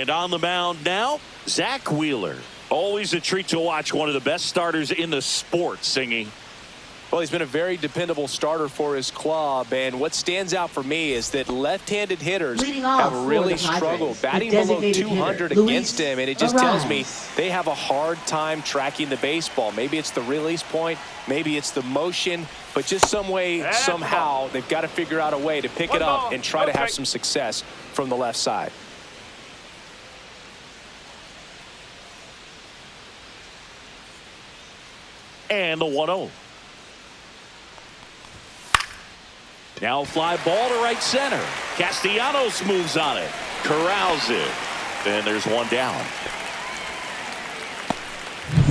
And on the mound now, Zach Wheeler. Always a treat to watch, one of the best starters in the sport, Singy. Well, he's been a very dependable starter for his club, and what stands out for me is that left-handed hitters have really struggled batting below 200 against him, and it just tells me they have a hard time tracking the baseball. Maybe it's the release point, maybe it's the motion, but just some way, somehow, they've got to figure out a way to pick it up and try to have some success from the left side. And the 1-0. Now fly ball to right center. Castellanos moves on it. Corrals it. And there's one down.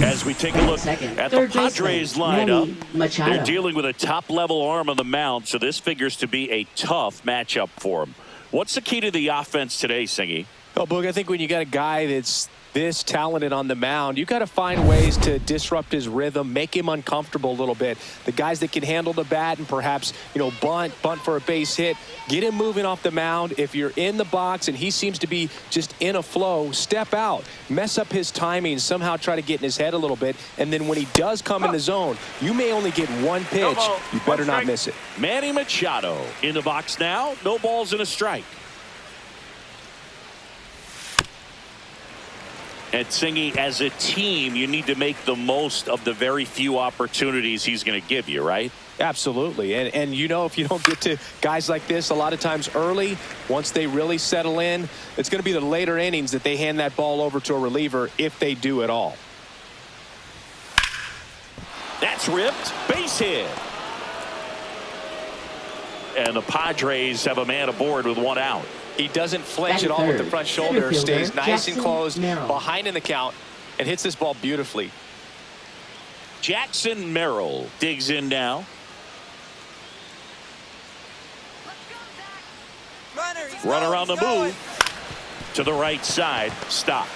As we take a look at the Padres lineup, they're dealing with a top-level arm on the mound, so this figures to be a tough matchup for them. What's the key to the offense today, Singy? Well, Boog, I think when you got a guy that's this talented on the mound, you got to find ways to disrupt his rhythm, make him uncomfortable a little bit. The guys that can handle the bat and perhaps, bunt for a base hit, get him moving off the mound. If you're in the box and he seems to be just in a flow, step out, mess up his timing, somehow try to get in his head a little bit. And then when he does come in the zone, you may only get one pitch. You better not miss it. Manny Machado in the box now. No balls and a strike. And Singy, as a team, you need to make the most of the very few opportunities he's going to give you, right? Absolutely. And if you don't get to guys like this a lot of times early, once they really settle in, it's going to be the later innings that they hand that ball over to a reliever, if they do at all. That's ripped. Base hit. And the Padres have a man aboard with one out. He doesn't flinch at all with the front shoulder, stays nice and closed behind in the count, and hits this ball beautifully. Jackson Merrill digs in now. Runner on the move to the right side. Stop.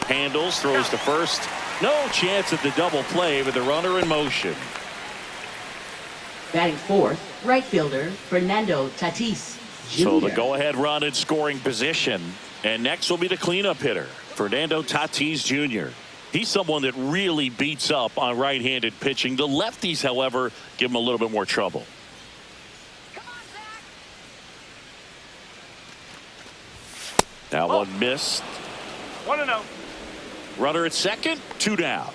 Handles, throws to first. No chance at the double play with the runner in motion. Batting fourth, right fielder Fernando Tatis. So the go-ahead run in scoring position. And next will be the cleanup hitter, Fernando Tatis Jr. He's someone that really beats up on right-handed pitching. The lefties, however, give him a little bit more trouble. That one missed. 1-0. Runner at second, 2 down.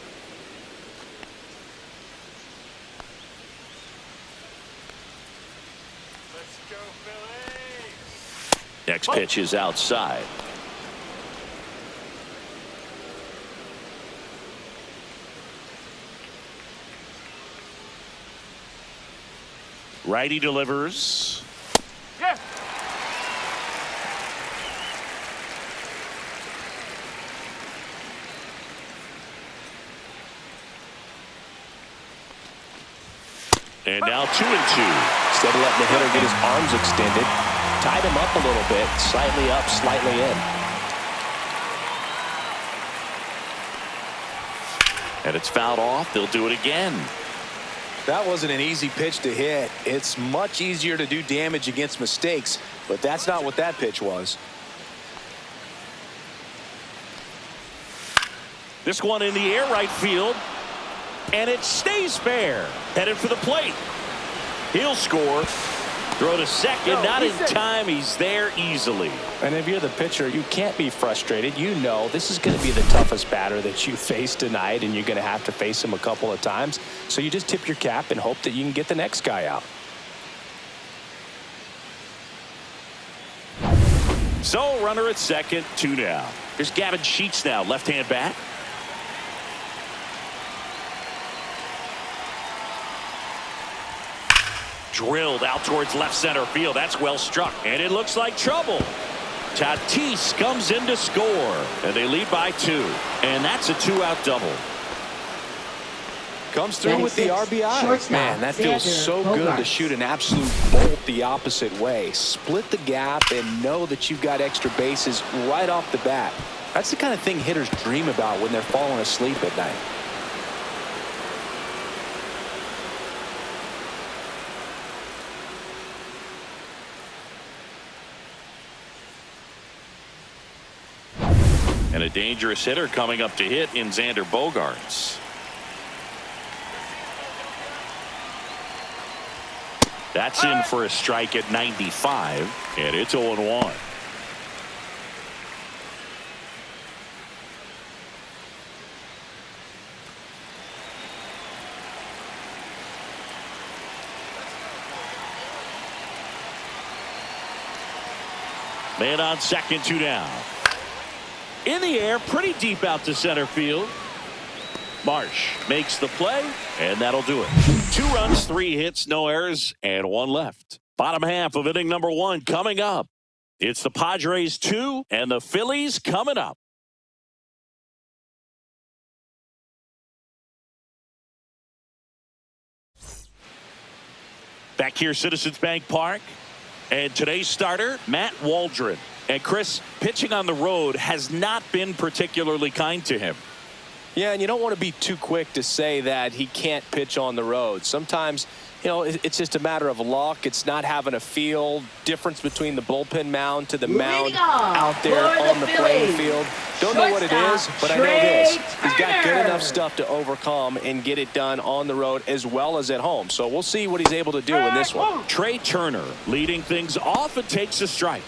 Next pitch is outside. Righty delivers. Yeah. And now 2-2. Instead of letting the hitter get his arms extended, tied him up a little bit, slightly up, slightly in. And it's fouled off. They'll do it again. That wasn't an easy pitch to hit. It's much easier to do damage against mistakes, but that's not what that pitch was. This one in the air, right field. And it stays fair. Headed for the plate. He'll score. Throw to second, not in time. He's there easily. And if you're the pitcher, you can't be frustrated. You know this is going to be the toughest batter that you face tonight, and you're going to have to face him a couple of times. So you just tip your cap and hope that you can get the next guy out. So runner at second, 2 down. Here's Gavin Sheets now, left-hand bat. Drilled out towards left center field. That's well struck. And it looks like trouble. Tatis comes in to score. And they lead by 2. And that's a 2-out double. Comes through with the RBI. Man, that feels so good to shoot an absolute bolt the opposite way. Split the gap and know that you've got extra bases right off the bat. That's the kind of thing hitters dream about when they're falling asleep at night. And a dangerous hitter coming up to hit in Xander Bogaerts. That's in for a strike at 95, and it's 0-1. Man on second, 2 down. In the air, pretty deep out to center field. Marsh makes the play, and that'll do it. 2 runs, 3 hits, no errors, and 1 left. Bottom half of inning number 1 coming up. It's the Padres 2 and the Phillies coming up. Back here, Citizens Bank Park. And today's starter, Matt Waldron. And Chris, pitching on the road has not been particularly kind to him. Yeah, and you don't want to be too quick to say that he can't pitch on the road. Sometimes, you know, it's just a matter of luck. It's not having a feel. Difference between the bullpen mound to the mound out there on the playing field. Don't know what it is, but I know this. He's got good enough stuff to overcome and get it done on the road as well as at home. So we'll see what he's able to do in this one. Trey Turner leading things off and takes a strike.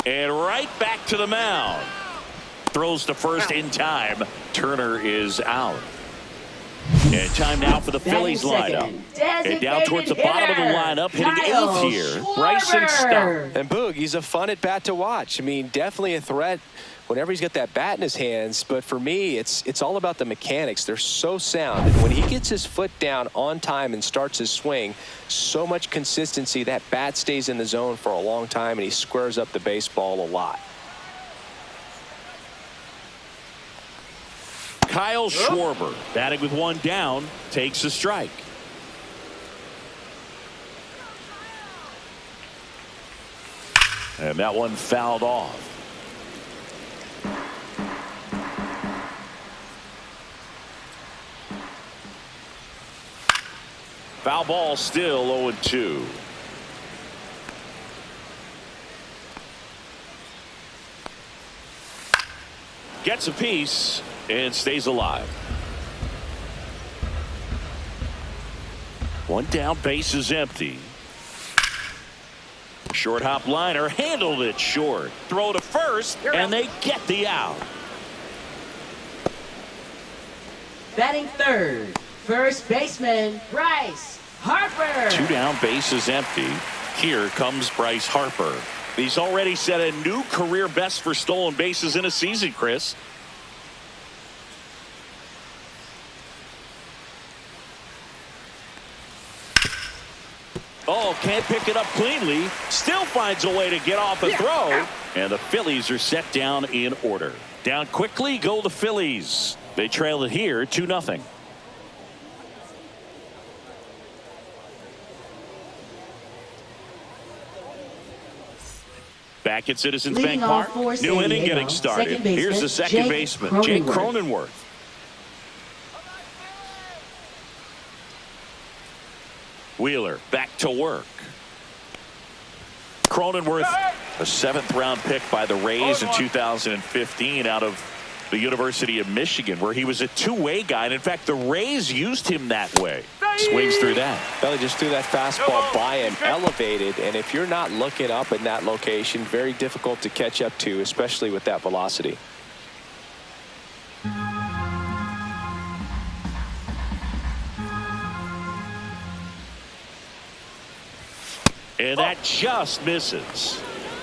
And right back to the mound. Throws to first in time. Turner is out. And time now for the Phillies lineup. And down towards the bottom of the lineup, hitting 8th here, Bryson Stott. And Boog, he's a fun at bat to watch. I mean, definitely a threat whenever he's got that bat in his hands. But for me, it's all about the mechanics. They're so sound. And when he gets his foot down on time and starts his swing, so much consistency, that bat stays in the zone for a long time, and he squares up the baseball a lot. Kyle Schwarber, batting with 1 down, takes a strike. And that one fouled off. Foul ball, still 0-2. Gets a piece and stays alive. 1 down, base is empty. Short hop liner, handled it short. Throw to first, and they get the out. Batting third, first baseman, Bryce Harper. 2 down, base is empty. Here comes Bryce Harper. He's already set a new career best for stolen bases in a season, Chris. Oh, can't pick it up cleanly. Still finds a way to get off a throw. And the Phillies are set down in order. Down quickly go the Phillies. They trail it here 2-0. Back at Citizens Bank Park. New inning getting started. Here's the second baseman, Jake Cronenworth. Wheeler back to work. Cronenworth, a 7th round pick by the Rays in 2015 out of the University of Michigan, where he was a two-way guy. And in fact, the Rays used him that way. Swings through that. Belly just threw that fastball by him, elevated, and if you're not looking up in that location, very difficult to catch up to, especially with that velocity. And that just misses.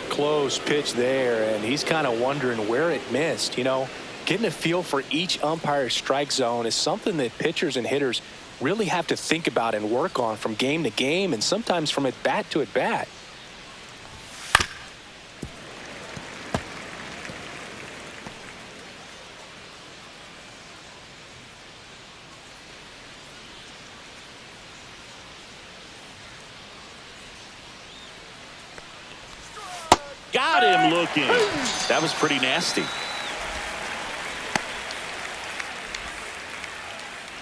Close pitch there, and he's kind of wondering where it missed. You know, getting a feel for each umpire's strike zone is something that pitchers and hitters really have to think about and work on from game to game, and sometimes from at bat to at bat. Got him looking. That was pretty nasty.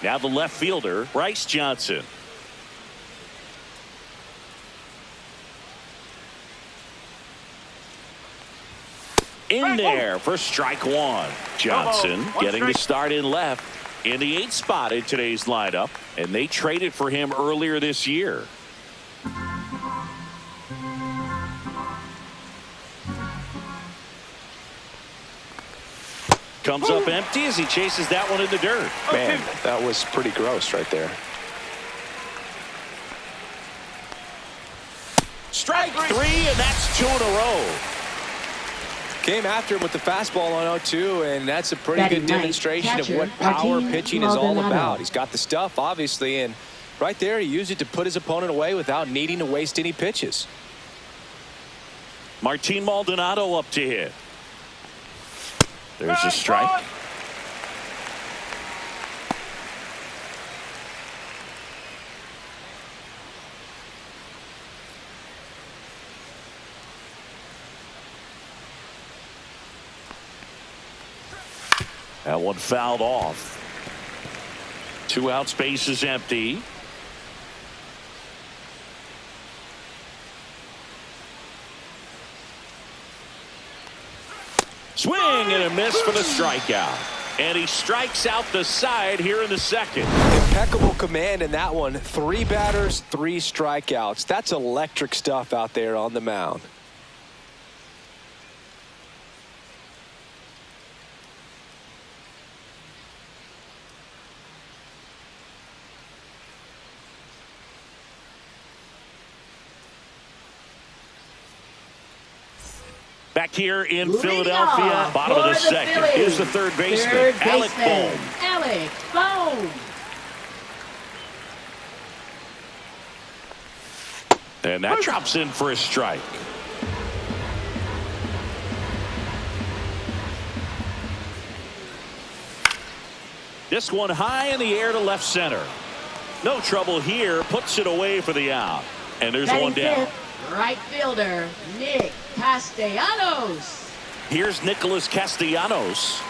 Now the left fielder, Bryce Johnson. in there for strike one. Johnson getting the start in left in the 8th spot in today's lineup, and they traded for him earlier this year. Comes up empty as he chases that one in the dirt. Man, that was pretty gross right there. Strike 3, and that's 2 in a row. Came after him with the fastball on 0-2, and that's a pretty Batting good demonstration catcher, of what power Martin pitching is all Maldonado. about. He's got the stuff, obviously, and right there he used it to put his opponent away without needing to waste any pitches. Martin Maldonado up to hit. There's a strike. That one fouled off. 2 outs, base is empty. Swing and a miss for the strikeout. And he strikes out the side here in the 2nd. Impeccable command in that one. 3 batters, 3 strikeouts. That's electric stuff out there on the mound. Back here in Leading Philadelphia, off bottom of the for the 2nd. Phillies, Here's the third baseman, third Alec baseman, Bohm. Alec Bohm. And that drops in for a strike. This one high in the air to left center. No trouble here. Puts it away for the out. And there's Batting one down. fifth, right fielder, Nick Castellanos. Here's Nicholas Castellanos.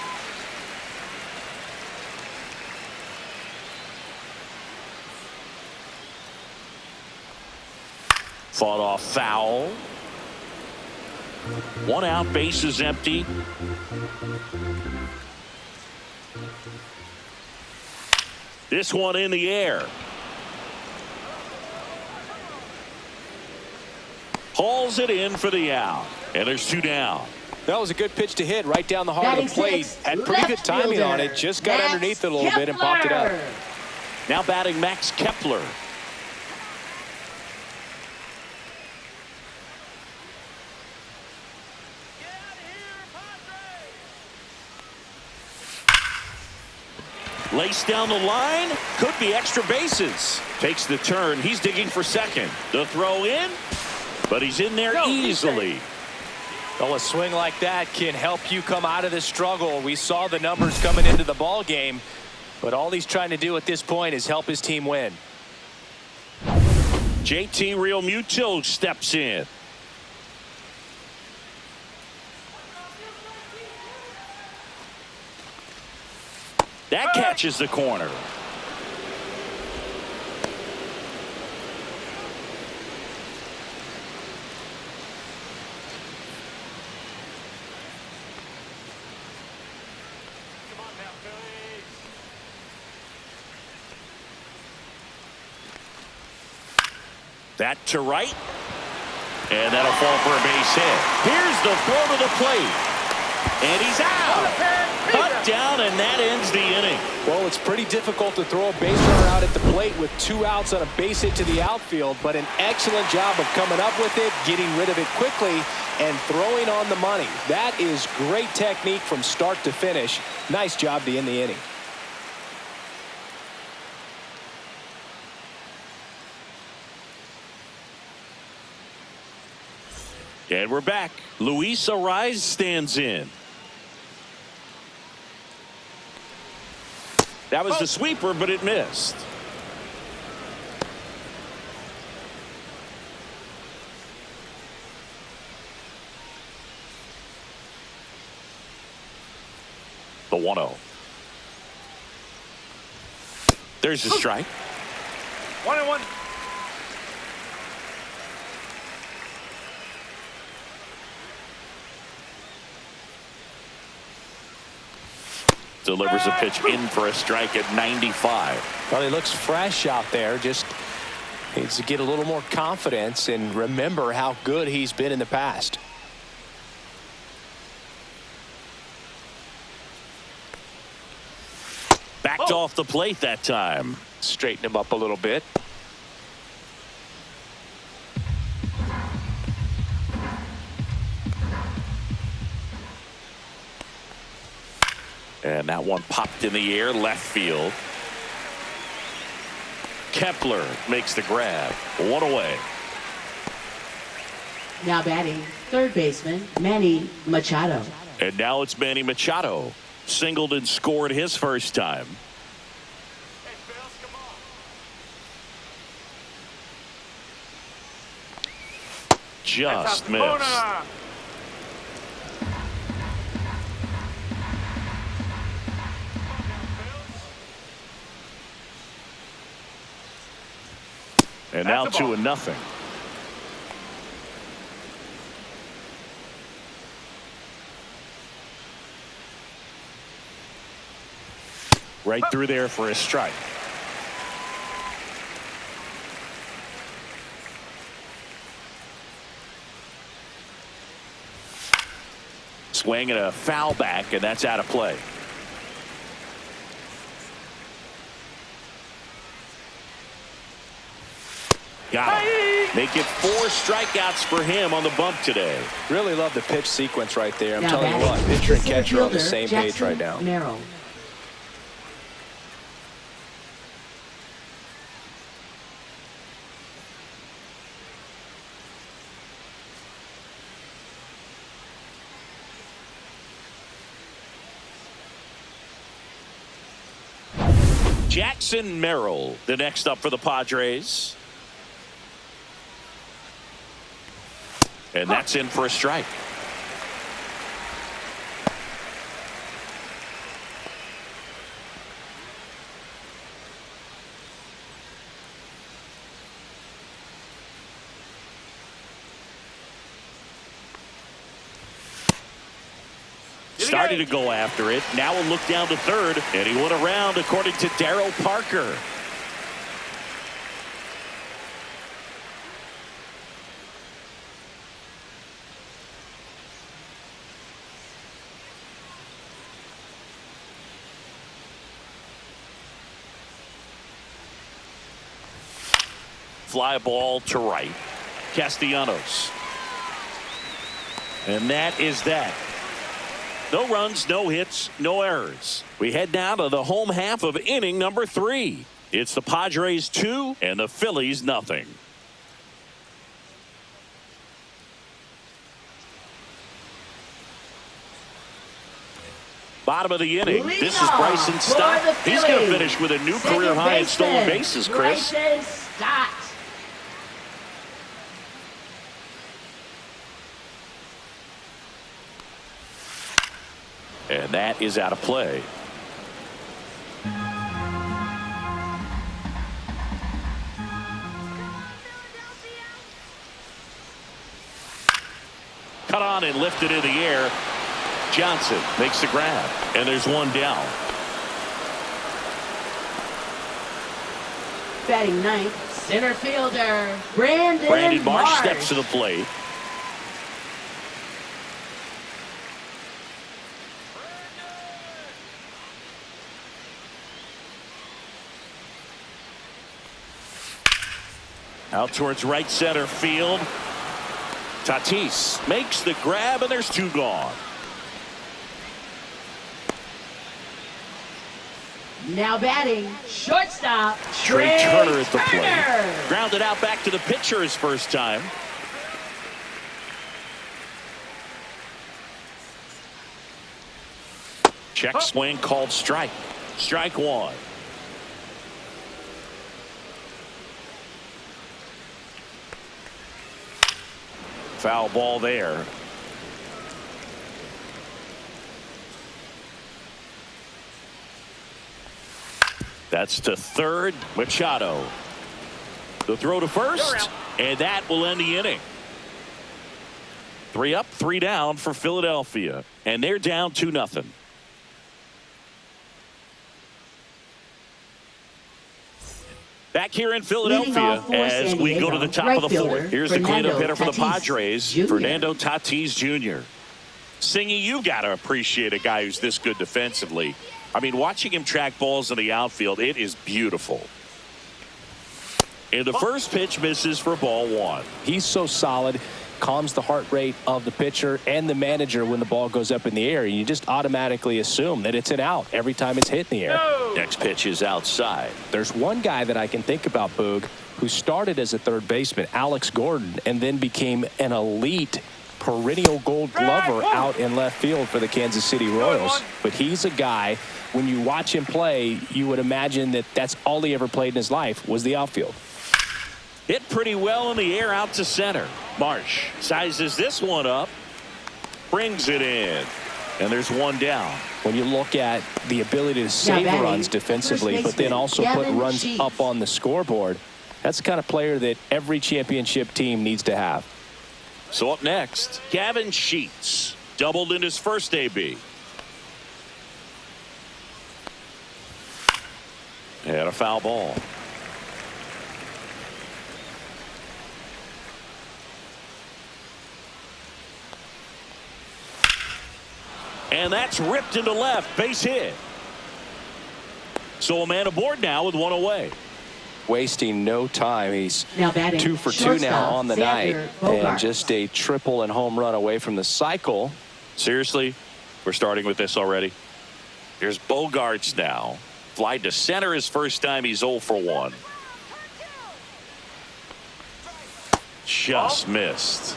Fought off foul. 1 out, base is empty. This one in the air. Hauls it in for the out. And there's 2 down. That was a good pitch to hit right down the heart Batting of the plate. sixth, Had pretty good left timing on fielder, it. Just got Max underneath it a little bit and popped it up. Kepler. Now batting Max Kepler. Lace down the line. Could be extra bases. Takes the turn. He's digging for second. The throw in. But he's in there easily. Well, a swing like that can help you come out of this struggle. We saw the numbers coming into the ball game, but all he's trying to do at this point is help his team win. JT Realmuto steps in. That catches the corner. That to right. And that'll fall for a base hit. Here's the throw to the plate. And he's out. Cut down, and that ends the inning. Well, it's pretty difficult to throw a base runner out at the plate with 2 outs on a base hit to the outfield, but an excellent job of coming up with it, getting rid of it quickly, and throwing on the money. That is great technique from start to finish. Nice job to end the inning. And we're back. Luis Ariz stands in. That was the sweeper, but it missed. The 1-0. There's a strike. 1-1. Delivers a pitch in for a strike at 95. Well, he looks fresh out there. Just needs to get a little more confidence and remember how good he's been in the past. Backed off the plate that time. Straighten him up a little bit. And that one popped in the air left field. Kepler makes the grab. One away. Now batting, third baseman, Manny Machado. And now it's Manny Machado. Singled and scored his first time. Just missed. And now 2-0. Right through there for a strike. Swing and a foul back, and that's out of play. Got him. Make it 4 strikeouts for him on the bump today. Really love the pitch sequence right there. I'm Now telling you batting, what, pitcher and center catcher are on the fielder, same page Jackson right now. Merrill. Jackson Merrill, the next up for the Padres. And that's in for a strike. Started to go after it. Now we'll look down to third. And he went around according to Darryl Parker. Fly ball to right. Castellanos. And that is that. No runs, no hits, no errors. We head down to the home half of inning number 3. It's the Padres 2 and the Phillies nothing. Bottom of the inning. This is Bryson Stott. He's going to finish with a new career high in stolen bases, Chris. Bryson Stott. And that is out of play. Cut on and lifted in the air. Johnson makes the grab. And there's one down. Batting ninth, center fielder, Brandon Marsh steps to the plate. Out towards right center field. Tatis makes the grab, and there's 2 gone. Now batting, shortstop, Trey Turner at the plate. Grounded out back to the pitcher his first time. Check swing called strike. Strike 1. Foul ball there. That's to third. Machado. The throw to first. And that will end the inning. 3 up, 3 down for Philadelphia. And they're down 2-0. Back here in Leading Philadelphia off for as San we go to Diego, the top right of the fielder, fourth. Here's the Fernando cleanup hitter for the Tatis Padres, Jr. Fernando Tatis Jr. Singy, you got to appreciate a guy who's this good defensively. I mean, watching him track balls in the outfield, it is beautiful. And the first pitch misses for ball one. He's so solid, calms the heart rate of the pitcher and the manager when the ball goes up in the air. You just automatically assume that it's an out every time it's hit in the air. No. Next pitch is outside. There's one guy that I can think about, Boog, who started as a third baseman, Alex Gordon, and then became an elite perennial gold glover out in left field for the Kansas City Royals. But he's a guy, when you watch him play, you would imagine that that's all he ever played in his life was the outfield. Hit pretty well in the air out to center. Marsh sizes this one up, brings it in, and there's one down. When you look at the ability to save batting, runs defensively, first but then baseman, also put Gavin runs Sheets. up on the scoreboard, that's the kind of player that every championship team needs to have. So up next, Gavin Sheets doubled in his first AB. And a foul ball. And that's ripped into left, base hit. So a man aboard now with one away. Wasting no time. He's Now batting, 2 for 2 now shortstop, on the Xander night. Bogaerts. And just a triple and home run away from the cycle. Seriously, we're starting with this already. Here's Bogaerts now. Fly to center his first time. He's 0 for 1. Just missed.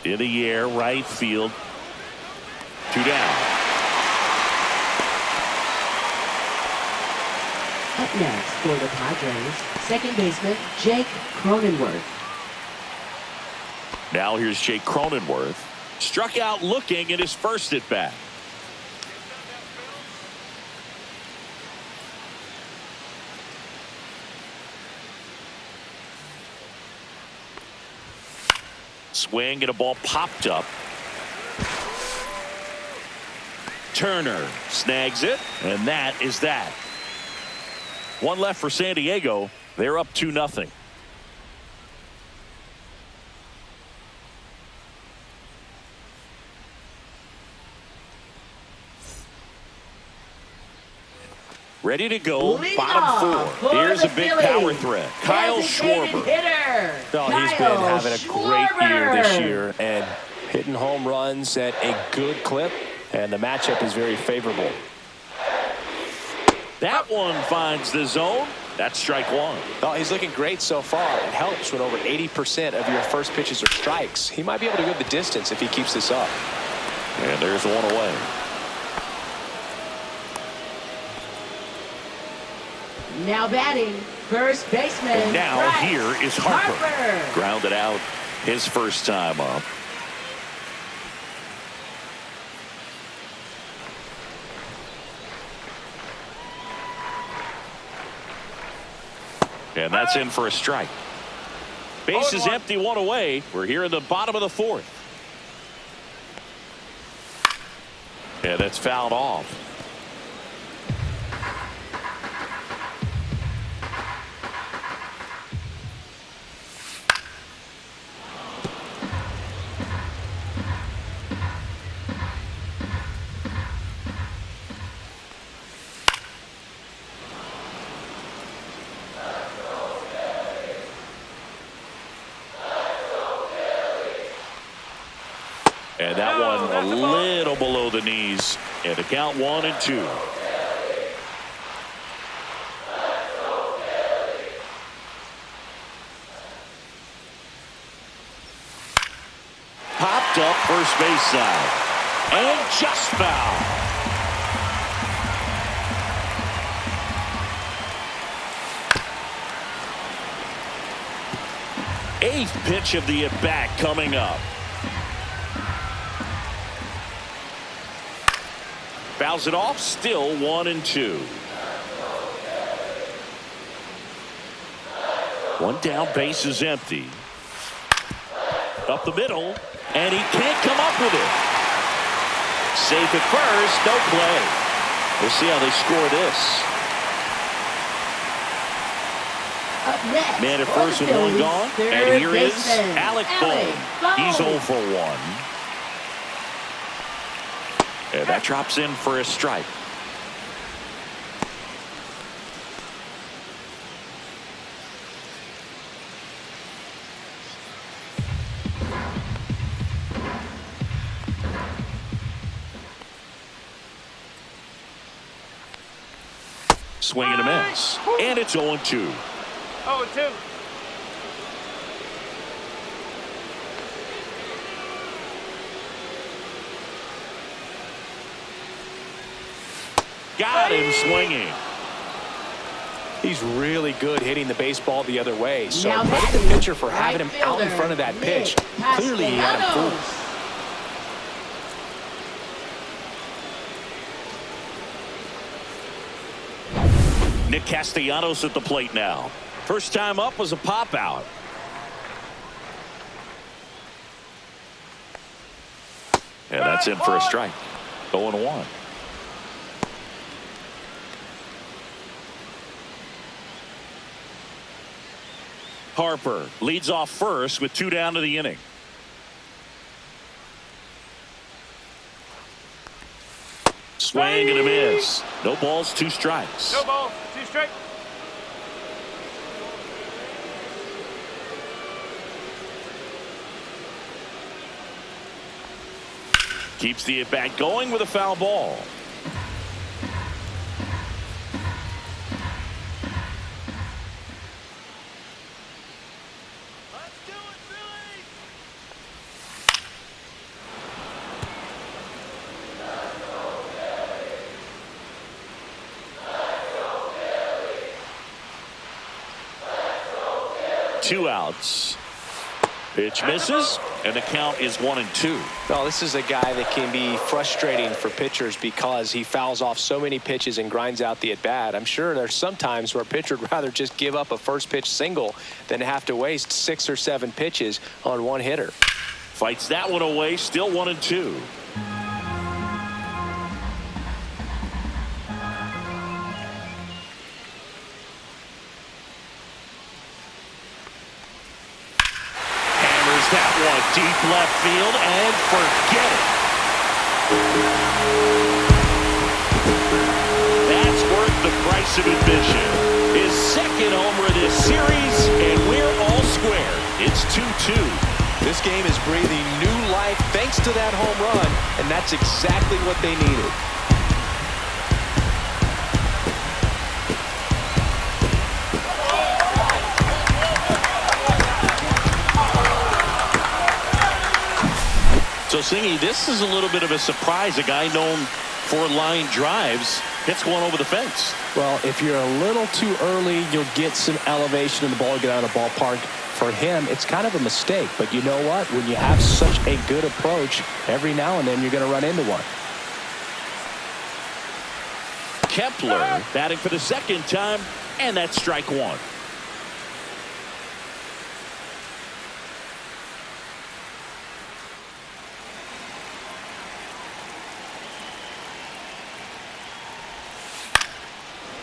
In the air, right field. 2 down. Up next for the Padres, second baseman Jake Cronenworth. Now here's Jake Cronenworth. Struck out looking in his first at bat. Swing and a ball popped up. Turner snags it, and that is that. One left for San Diego. They're up 2-0. Ready to go, Leading bottom off 4. for Here's the a big Phillies, power threat. Kyle designated Schwarber. hitter, Well, he's been Kyle having a great year this Schwarber. year and hitting home runs at a good clip, and the matchup is very favorable. That one finds the zone. That's strike 1. Well, he's looking great so far. It helps when over 80% of your first pitches are strikes. He might be able to go the distance if he keeps this up. And there's one away. Now batting, first baseman. And now Bryce here is Harper. Harper. Grounded out his first time up. And that's in for a strike. Base is empty, one away. We're here in the bottom of the 4th. And that's fouled off. And that one a little below the knees. And to count 1-2. Popped up first base side. And just foul. Eighth pitch of the at-bat coming up. Fouls it off, still 1-2. One down, base is empty. Up the middle, and he can't come up with it. Safe at first, no play. We'll see how they score this. Up next, Man at for first the with one Phillies, gone. third And here is baseman, Alec Alec Bohm. He's Bohm. 0 for 1. And that drops in for a strike. Swing and a miss. And it's 0-2. 0-2. Got him swinging. He's really good hitting the baseball the other way. So Now credit the batting, pitcher for having him right out in fielder, front of that pitch. Nick Clearly he had him fooled. Castellanos. Nick Castellanos at the plate now. First time up was a pop out. And that's in for a strike. 0-1. Harper leads off first with 2 down to the inning. Swing and a miss. No balls, 2 strikes. No ball. 2 strike. Keeps the at-bat going with a foul ball. Let's do it, Phillies! Two outs. Pitch misses, and the count is 1-2. Well, this is a guy that can be frustrating for pitchers because he fouls off so many pitches and grinds out the at-bat. I'm sure there's some times where a pitcher would rather just give up a first pitch single than have to waste 6 or 7 pitches on one hitter. Fights that one away, still 1-2. That one deep left field and forget it. That's worth the price of admission. His second homer of this series, and we're all square. It's 2-2. This game is breathing new life thanks to that home run, and that's exactly what they needed. So, Singy, this is a little bit of a surprise. A guy known for line drives hits one over the fence. Well, if you're a little too early, you'll get some elevation in the ball, get out of the ballpark. For him, it's kind of a mistake. But you know what? When you have such a good approach, every now and then you're going to run into one. Kepler batting for the second time, and that's strike 1.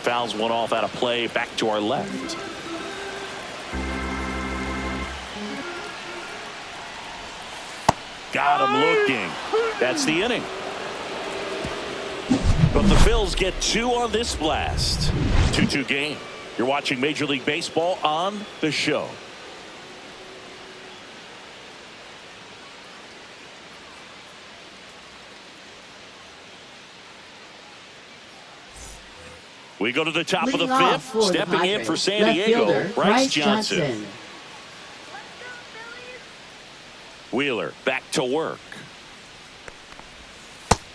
Fouls one off out of play, back to our left. Got him looking. That's the inning. But the Phils get 2 on this blast. 2-2 game. You're watching Major League Baseball on The Show. We go to the top of the Leading off fifth. for the Stepping in Padres, for San left Diego, fielder, Bryce Johnson. Wheeler back to work.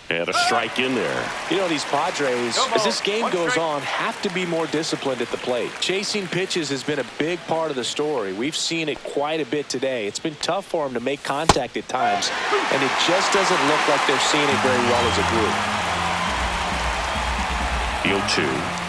And a strike in there. You know, these Padres, No ball. as this game One goes strike. on, have to be more disciplined at the plate. Chasing pitches has been a big part of the story. We've seen it quite a bit today. It's been tough for them to make contact at times, and it just doesn't look like they're seeing it very well as a group. The 0-2.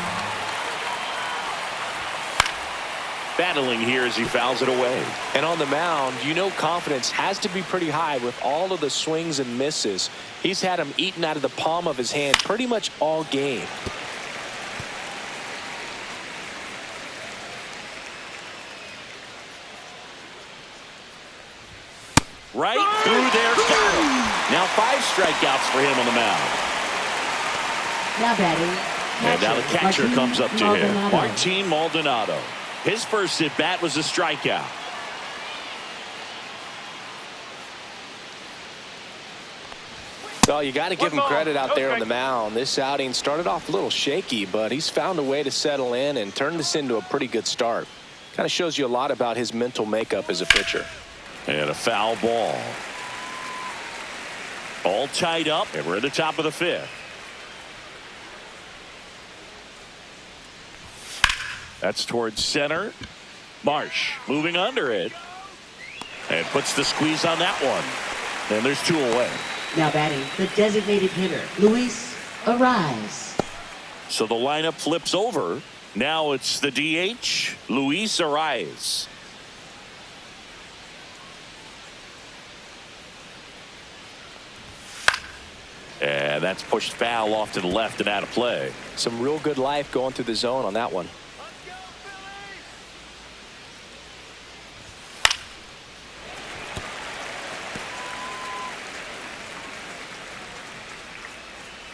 Battling here as he fouls it away. And on the mound, you know confidence has to be pretty high with all of the swings and misses. He's had them eaten out of the palm of his hand pretty much all game. Right through there, got him. Now 5 strikeouts for him on the mound. Now batting. And now the catcher Martin comes up to him. Maldonado. Martin Maldonado. His first at bat was a strikeout. Well, you got to give him One ball, credit out no there on strike. the mound. This outing started off a little shaky, but he's found a way to settle in and turn this into a pretty good start. Kind of shows you a lot about his mental makeup as a pitcher. And a foul ball. All tied up, and we're at the top of the 5th. That's towards center. Marsh moving under it. And puts the squeeze on that one. And there's 2 away. Now batting, the designated hitter, Luis Arise. So the lineup flips over. Now it's the DH, Luis Arise. And that's pushed foul off to the left and out of play. Some real good life going through the zone on that one. Let's go, Phillies!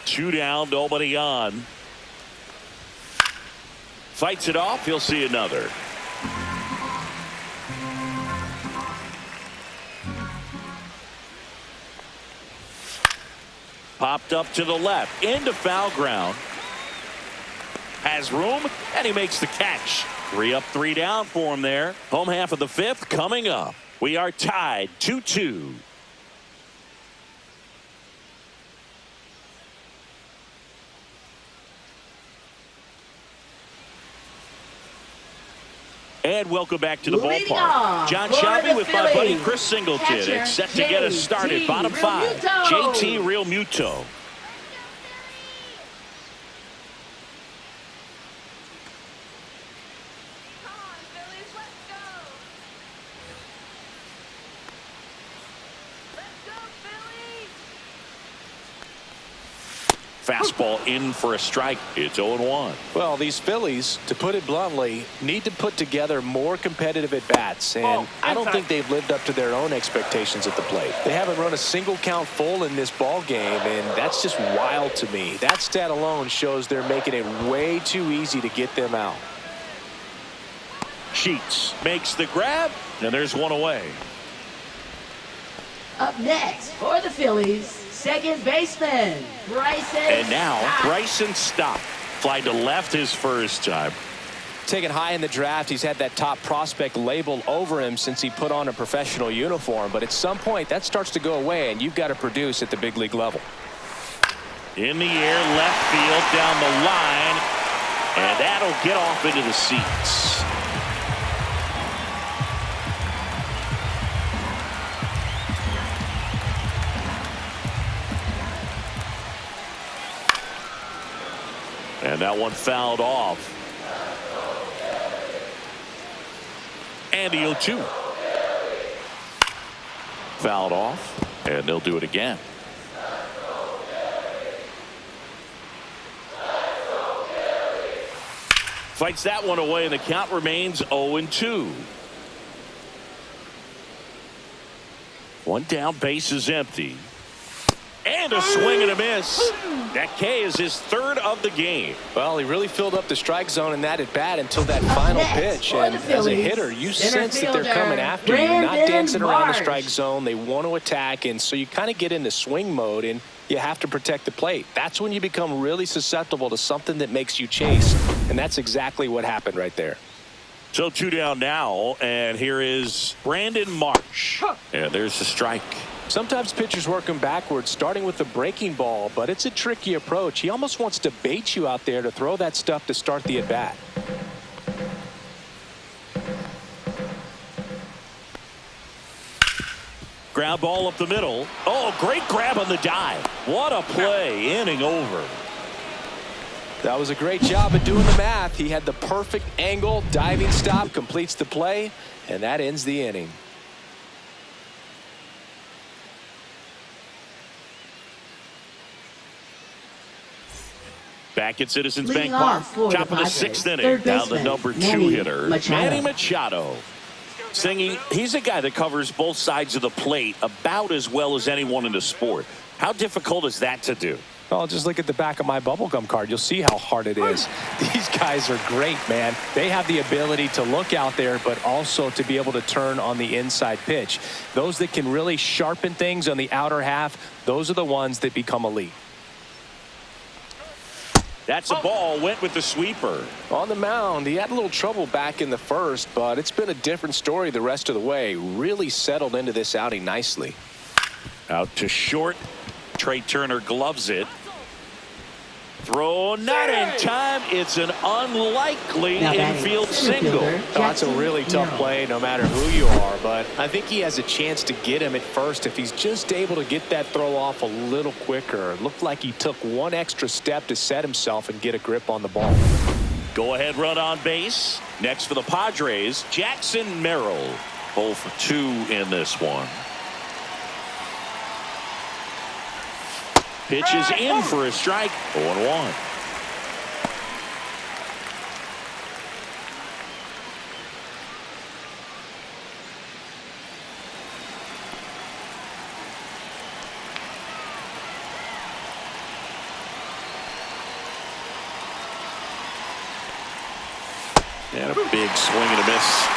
2 down, nobody on. Fights it off, he'll see another. Popped up to the left, into foul ground. Has room, and he makes the catch. 3 up, 3 down for him there. Home half of the 5th coming up. We are tied 2-2. And welcome back to the Leading ballpark. off John for Shelby the with my buddy Phillies. Chris Singleton. Catcher, It's set to get us started. JT Bottom 5. Realmuto. JT Realmuto. Come on, Phillies, let's go! Let's go, Phillies! Fastball in for a strike. It's 0-1. Well, these Phillies, to put it bluntly, need to put together more competitive at-bats, and Oh, I don't inside. think they've lived up to their own expectations at the plate. They haven't run a single count full in this ball game, and that's just wild to me. That stat alone shows they're making it way too easy to get them out. Sheets makes the grab, and there's 1 away. Up next for the Phillies, second baseman, Bryson. And now Stott. Bryson Stott. Fly to left his first time. Taken high in the draft, he's had that top prospect labeled over him since he put on a professional uniform, but at some point that starts to go away, and you've got to produce at the big league level. In the air, left field, down the line, and that'll get off into the seats. And that one fouled off. And the 0-2. Fouled off, and they'll do it again. Fights that one away, and the count remains 0-2. 1 down, base is empty. And a swing and a miss. That K is his 3rd of the game. Well, he really filled up the strike zone in that at bat until that final next pitch. for And the as a Phillies, hitter, you center sense that they're fielder, coming after you, not Brandon dancing around the Marsh. strike zone. They want to attack, and so you kind of get into swing mode, and you have to protect the plate. That's when you become really susceptible to something that makes you chase, and that's exactly what happened right there. So 2 down now, and here is Brandon Marsh. And there's the strike. Sometimes pitchers work him backwards, starting with the breaking ball, but it's a tricky approach. He almost wants to bait you out there to throw that stuff to start the at-bat. Ground ball up the middle. Oh, great grab on the dive. What a play. Inning over. That was a great job of doing the math. He had the perfect angle. Diving stop completes the play, and that ends the inning. Back at Citizens Leading Bank Park, off for top the of the Padres, 6th inning. third Now the baseman, number 2 Manny hitter, Machado. Manny Machado. Singy, he's a guy that covers both sides of the plate about as well as anyone in the sport. How difficult is that to do? Well, just look at the back of my bubblegum card. You'll see how hard it is. These guys are great, man. They have the ability to look out there, but also to be able to turn on the inside pitch. Those that can really sharpen things on the outer half, those are the ones that become elite. That's a ball. Went with the sweeper. On the mound, he had a little trouble back in the first, but it's been a different story the rest of the way. Really settled into this outing nicely. Out to short. Trey Turner gloves it. Throw not in time. It's an unlikely Now batting, infield center single. fielder, Oh, that's a Jackson really tough Merrill. play no matter who you are, but I think he has a chance to get him at first if he's just able to get that throw off a little quicker. It looked like he took one extra step to set himself and get a grip on the ball. Go ahead run on base. Next for the Padres, Jackson Merrill. 0 for 2 in this one. Pitch is in for a strike. 0-1. And a big swing and a miss.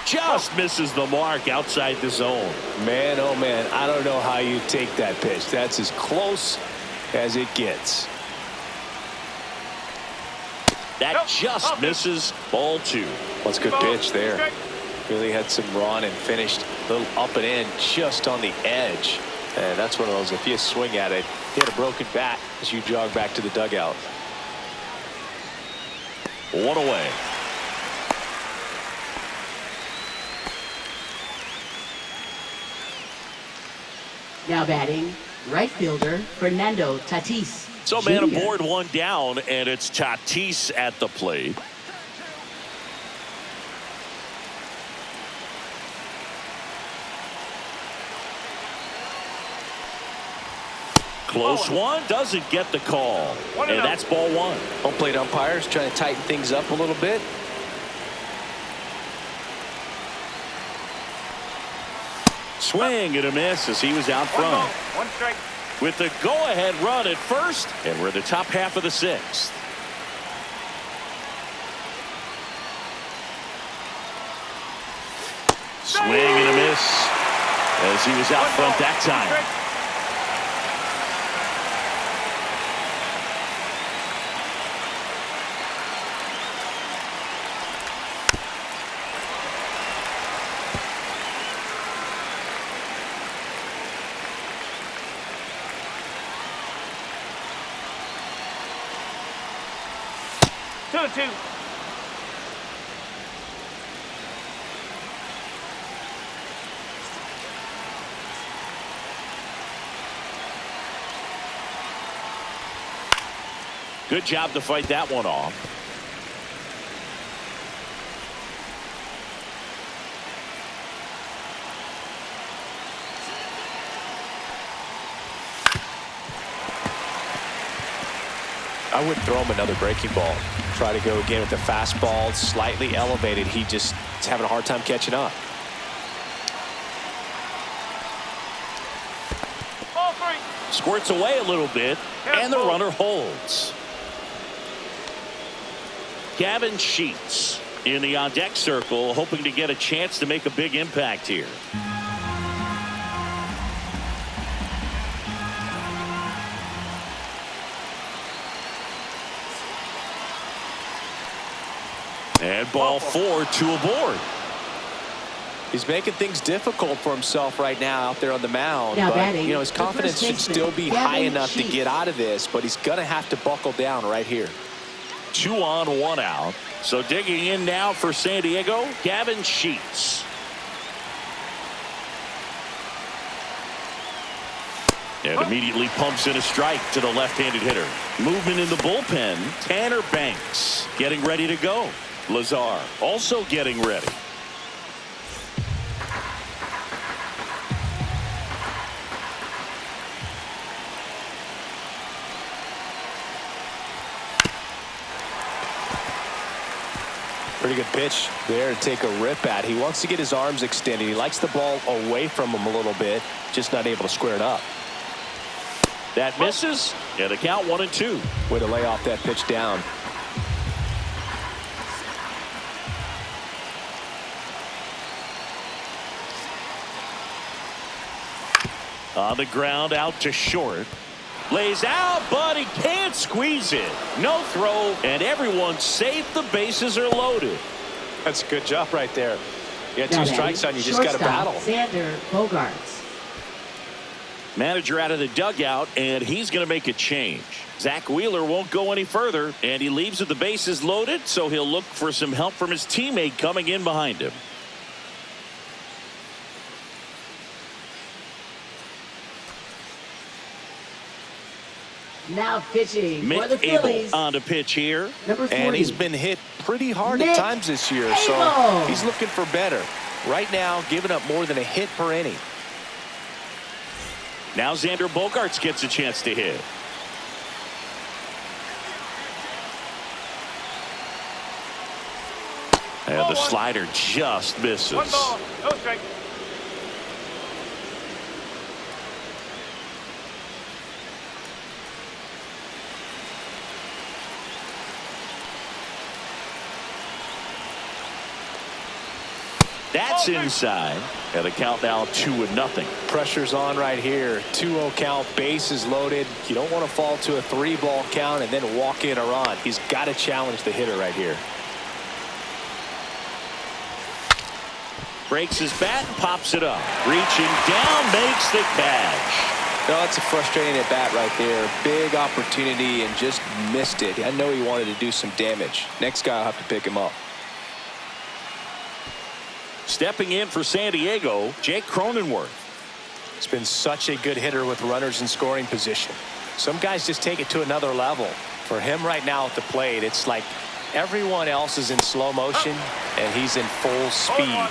Just misses the mark outside the zone. Man, oh man, I don't know how you take that pitch. That's as close as it gets. That just misses. Ball 2. What's a good pitch there. Really had some run and finished a little up and in just on the edge. And that's one of those, if you swing at it, hit a broken bat as you jog back to the dugout. 1 away. Now batting, right fielder Fernando Tatis. So man Jr. aboard, 1 down, and it's Tatis at the plate. Close one, doesn't get the call. And that's ball 1. Home plate umpires trying to tighten things up a little bit. Swing and a miss as he was out front. 1 strike. With the go-ahead run at first, and we're in the top half of the 6th. Swing and a miss as he was out front that time. Two. Good job to fight that one off. I would throw him another breaking ball. Try to go again with the fastball, slightly elevated. He just is having a hard time catching up. Ball 3. Squirts away a little bit, and the runner holds. Gavin Sheets in the on-deck circle, hoping to get a chance to make a big impact here. And ball 4, 2 aboard. He's making things difficult for himself right now out there on the mound. Now But, batting, you know, his the confidence first should baseman, still be Gavin high enough to Sheets. get out of this, but he's going to have to buckle down right here. 2 on, 1 out. So digging in now for San Diego, Gavin Sheets. And immediately pumps in a strike to the left-handed hitter. Movement in the bullpen. Tanner Banks getting ready to go. Lazar also getting ready. Pretty good pitch there to take a rip at. He wants to get his arms extended. He likes the ball away from him a little bit, just not able to square it up. That misses, and the count 1-2. Way to lay off that pitch down. On the ground, out to short. Lays out, but he can't squeeze it. No throw, and everyone's safe. The bases are loaded. That's a good job right there. You got Now 2 strikes on you, just got to battle. Xander Bogaerts. Manager out of the dugout, and he's going to make a change. Zach Wheeler won't go any further, and he leaves with the bases loaded, so he'll look for some help from his teammate coming in behind him. Now pitching for the Mick Abel Phillies. on the pitch here. Number 40. And he's been hit pretty hard Mick at times this year, so Abel. he's looking for better. Right now, giving up more than a hit per inning. Now Xander Bogaerts gets a chance to hit. And the slider just misses. 1 ball, no strike. That's inside. And the count now 2-0. Pressure's on right here. 2-0 count, bases loaded. You don't want to fall to a 3-ball count and then walk in a run. He's got to challenge the hitter right here. Breaks his bat and pops it up. Reaching down, makes the catch. No, that's a frustrating at bat right there. Big opportunity and just missed it. I know he wanted to do some damage. Next guy will have to pick him up. Stepping in for San Diego, Jake Cronenworth. He's been such a good hitter with runners in scoring position. Some guys just take it to another level. For him right now at the plate, it's like everyone else is in slow motion and he's in full speed.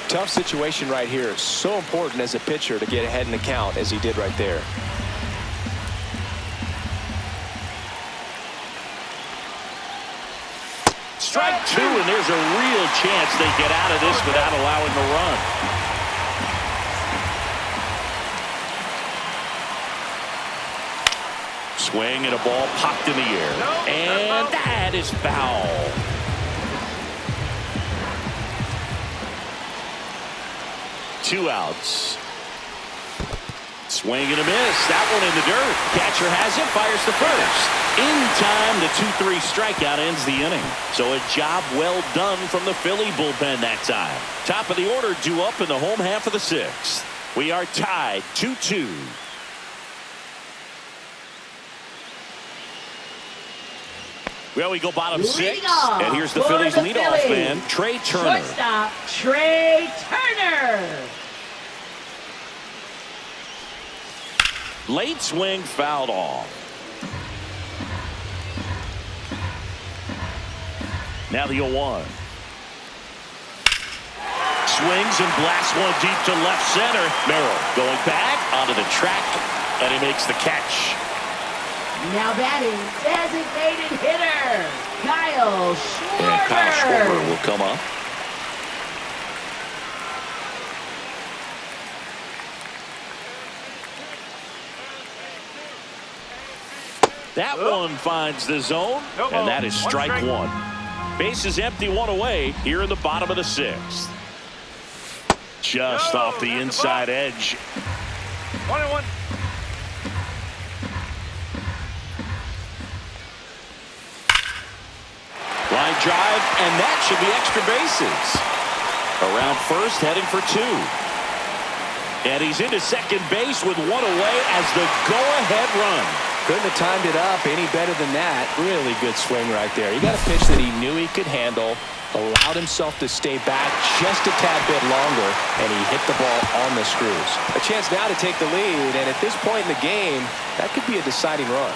Tough situation right here. It's so important as a pitcher to get ahead in the count as he did right there. Strike 2, and there's a real chance they get out of this without allowing the run. Swing and a ball popped in the air. And that is foul. Two outs. Swing and a miss. That one in the dirt. Catcher has it, fires the first. In time, the 2-3 strikeout ends the inning. So a job well done from the Philly bullpen that time. Top of the order due up in the home half of the 6th. We are tied 2-2. Well, we go bottom 6, and here's the Phillies leadoff man, Trey Turner. Shortstop, Trey Turner. Late swing fouled off. Now the 0-1. Swings and blasts one deep to left center. Merrill going back onto the track, and he makes the catch. Now batting, designated hitter, Kyle Schwarber. And Kyle Schwarber will come up. That one finds the zone, and that is strike 1. Base is empty, 1 away here in the bottom of the 6th. Just off the inside edge. 1-1. Line drive, and that should be extra bases. Around first, heading for 2. And he's into second base with 1 away as the go-ahead run. Couldn't have timed it up any better than that. Really good swing right there. He got a pitch that he knew he could handle, allowed himself to stay back just a tad bit longer, and he hit the ball on the screws. A chance now to take the lead, and at this point in the game, that could be a deciding run.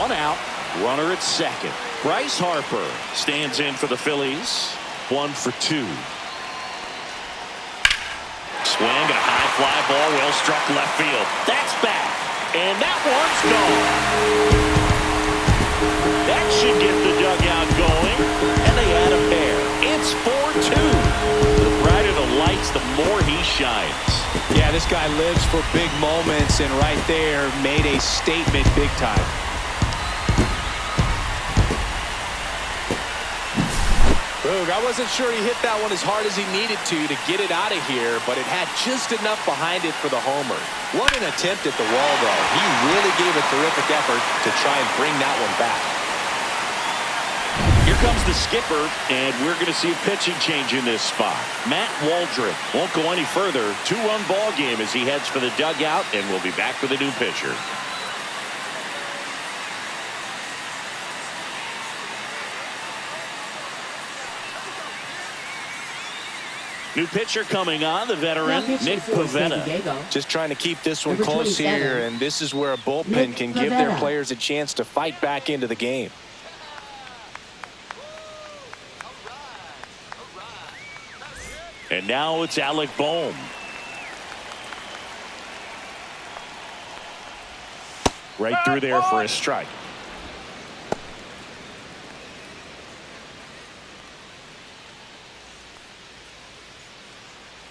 1 out, runner at second. Bryce Harper stands in for the Phillies. 1 for 2. Swing, a high fly ball, well struck left field. That's back, and that one's gone. That should get the dugout going, and they add a pair. It's 4-2. The brighter the lights, the more he shines. Yeah, this guy lives for big moments, and right there made a statement big time. Boog, I wasn't sure he hit that one as hard as he needed to get it out of here, but it had just enough behind it for the homer. What an attempt at the wall, though. He really gave a terrific effort to try and bring that one back. Here comes the skipper, and we're going to see a pitching change in this spot. Matt Waldrop won't go any further. 2-run ball game as he heads for the dugout, and we'll be back with a new pitcher. New pitcher coming on, the veteran, Nick Pivetta. Just trying to keep this one close here, and this is where a bullpen can give their players a chance to fight back into the game. And now it's Alec Bohm. Right through there for a strike.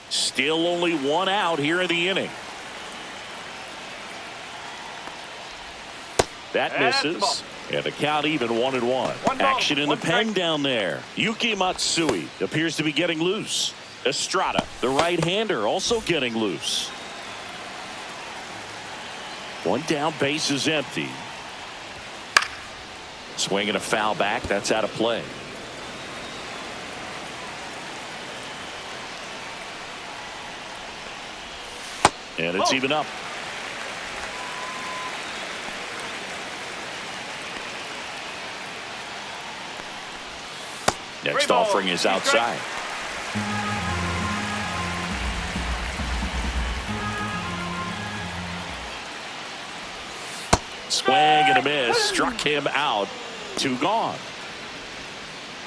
Still only 1 out here in the inning. That misses. And the count even 1-1. Action in the pen down there. Yuki Matsui appears to be getting loose. Estrada, the right-hander, also getting loose. 1 down, base is empty. Swinging a foul back. That's out of play. And it's even up. Next offering is outside. Swing and a miss. Struck him out. 2 gone.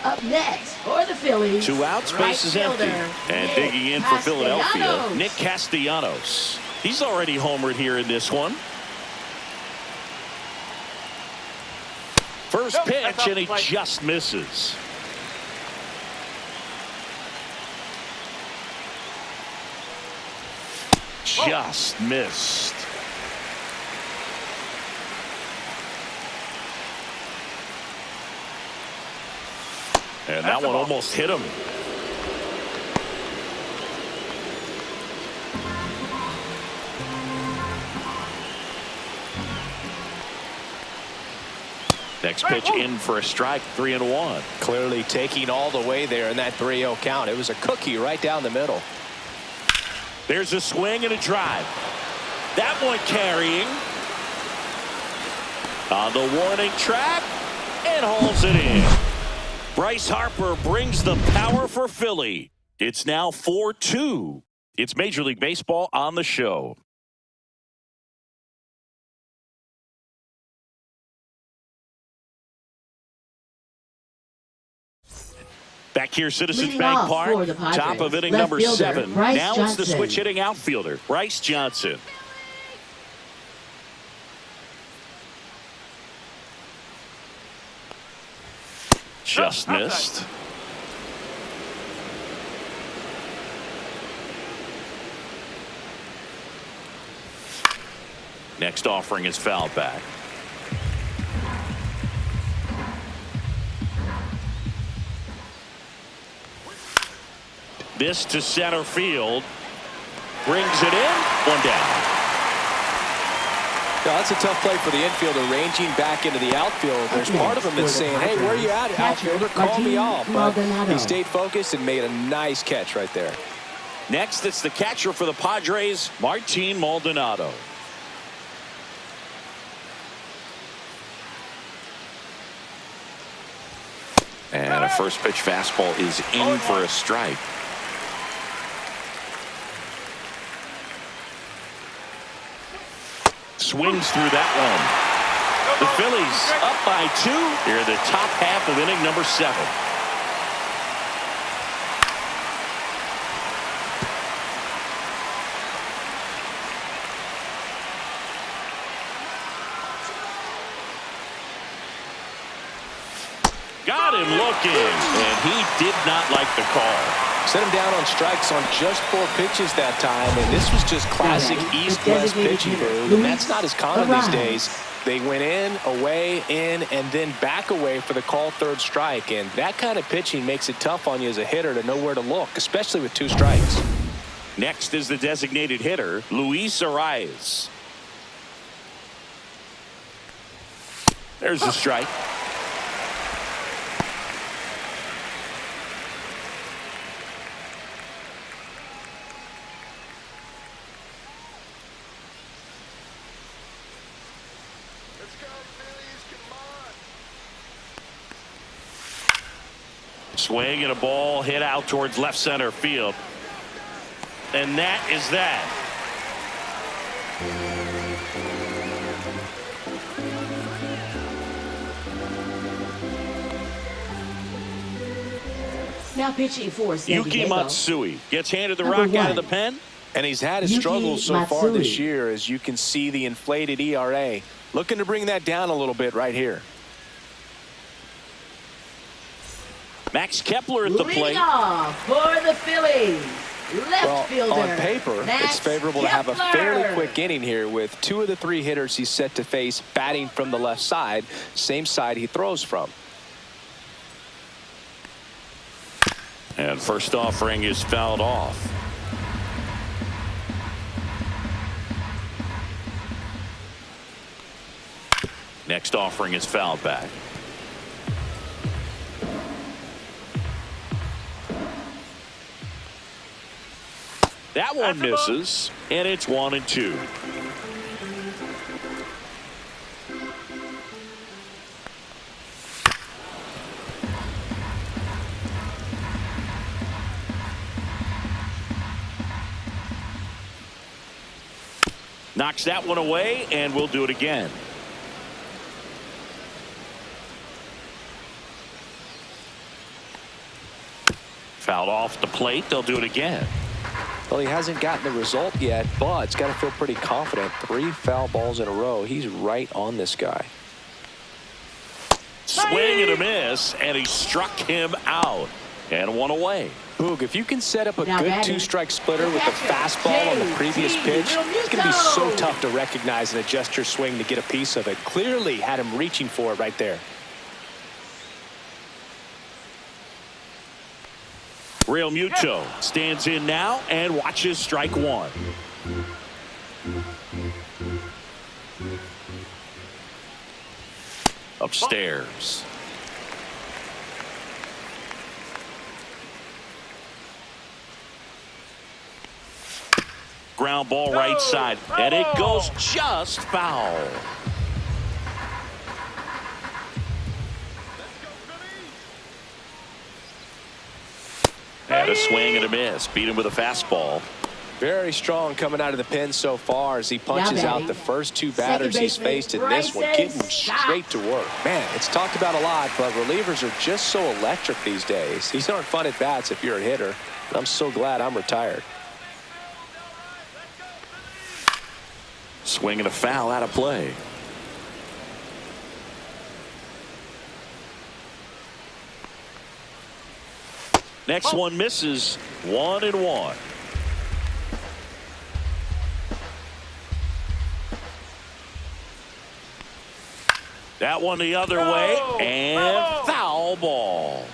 Up next for the Phillies. 2 outs, base is empty. And digging in for Philadelphia, Nick Castellanos. He's already homered here in this one. First pitch, and he just misses. Just missed. And that one almost hit him. Next pitch in for a strike, 3-1. Clearly taking all the way there in that 3-0 count. It was a cookie right down the middle. There's a swing and a drive. That one carrying. On the warning track and hauls it in. Bryce Harper brings the power for Philly. It's now 4-2. It's Major League Baseball on the show. Back here, Citizens Leading Bank off Park, for the Padres, top of inning left number fielder, 7. Bryce Now it's the Johnson. switch hitting outfielder, Bryce Johnson. Just missed. Next offering is fouled back. This to center field. Brings it in. 1 down. Now, that's a tough play for the infielder, ranging back into the outfield. There's part of him that's saying, hey, where are you at, outfielder? Call me off. But he stayed focused and made a nice catch right there. Next, it's the catcher for the Padres, Martin Maldonado. And a first pitch fastball is in for a strike. Swings through that one. The Phillies up by 2 here in the top half of inning number 7. Got him looking, and he did not like the call. Set him down on strikes on just 4 pitches that time, and this was just classic East-West pitching, Boog, and that's not as common these days. They went in, away, in, and then back away for the called 3rd strike, and that kind of pitching makes it tough on you as a hitter to know where to look, especially with 2 strikes. Next is the designated hitter, Luis Arias. There's a strike. Swing and a ball hit out towards left center field. And that is that. Now pitching for San Yuki Diego. Matsui gets handed the Number rock out of 1. the pen. And he's had his Yuki struggles so far this Matsui. year, as you can see the inflated ERA. Looking to bring that down a little bit right here. Max Kepler at the Leading plate. off for the Phillies. Left Well, fielder. on paper, Max it's favorable to have a fairly Kepler. quick inning here with 2 of the 3 hitters he's set to face batting from the left side, same side he throws from. And first offering is fouled off. Next offering is fouled back. That one misses, and it's 1-2. Knocks that one away, and we'll do it again. Fouled off the plate. They'll do it again. Well, he hasn't gotten the result yet, but it's got to feel pretty confident. 3 foul balls in a row. He's right on this guy. Swing and a miss, and he struck him out. And 1 away. Boog, if you can set up a Now good batting, 2-strike splitter with the fastball on the previous pitch, it's going to be so tough to recognize and adjust your swing to get a piece of it. Clearly had him reaching for it right there. Real Muto stands in now and watches strike 1. Upstairs. Ground ball right side, and it goes just foul. And a swing and a miss. Beat him with a fastball. Very strong coming out of the pen so far as he punches out the first 2 batters he's faced in this one, getting straight to work. Man, it's talked about a lot, but relievers are just so electric these days. These aren't fun at bats if you're a hitter. I'm so glad I'm retired. Swing and a foul out of play. Next one misses. 1-1. That one the other way, and foul ball.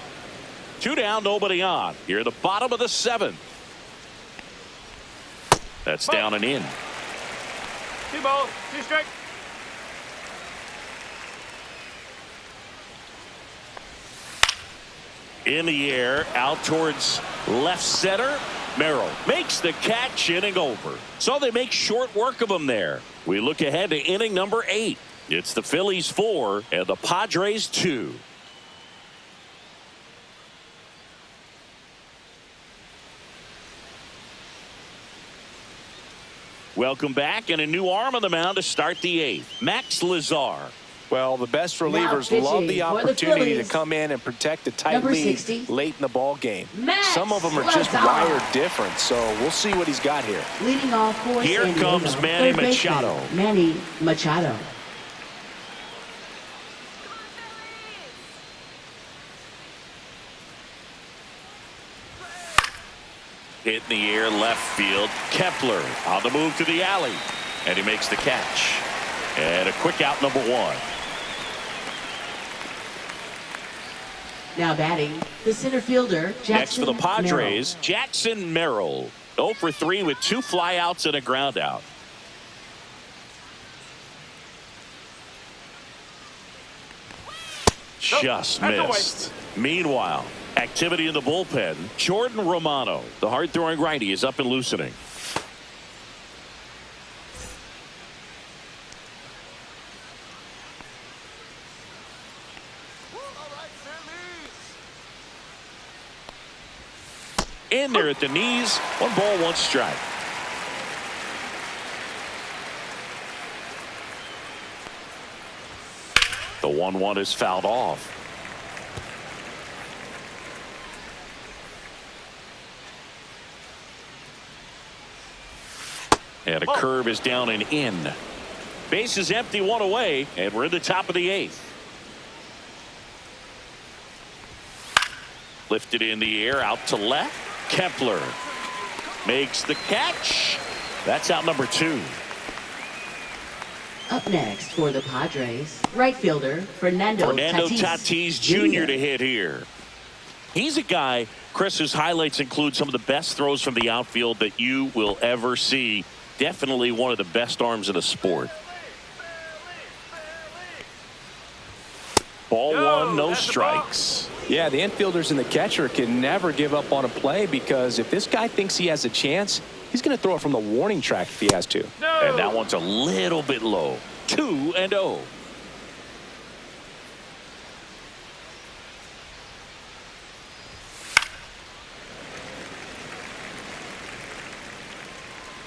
2 down, nobody on. Here at the bottom of the 7th. That's down and in. 2 balls, 2 strikes. In the air, out towards left center. Merrill makes the catch, inning over. So they make short work of him there. We look ahead to inning number 8. It's the Phillies 4 and the Padres 2. Welcome back, and a new arm on the mound to start the 8th. Max Lazar. Well, the best relievers love the opportunity to come in and protect a tight lead late in the ball game. Some of them are just wired different, so we'll see what he's got here. Leading off for Here San comes Diego, Manny third baseman, Machado. Manny Machado. Hit in the air, left field. Kepler on the move to the alley, and he makes the catch. And a quick out, number 1. Now batting, the center fielder, Jackson Next for the Padres, Merrill. Jackson Merrill. 0 for 3 with 2 flyouts and a ground out. Just missed. Meanwhile, activity in the bullpen. Jordan Romano, the hard-throwing righty, is up and loosening. In there at the knees. 1 ball, 1 strike. The 1-1 is fouled off. And a curve is down and in. Base is empty, 1 away, and we're in the top of the 8th. Lifted in the air, out to left. Kepler makes the catch. That's out, number 2. Up next for the Padres, right fielder Fernando Tatis Jr. to hit here. He's a guy, Chris, whose highlights include some of the best throws from the outfield that you will ever see. Definitely one of the best arms in the sport. Ball 1, no strikes. Yeah, the infielders and the catcher can never give up on a play, because if this guy thinks he has a chance, he's going to throw it from the warning track if he has to. No. And that one's a little bit low. 2-0.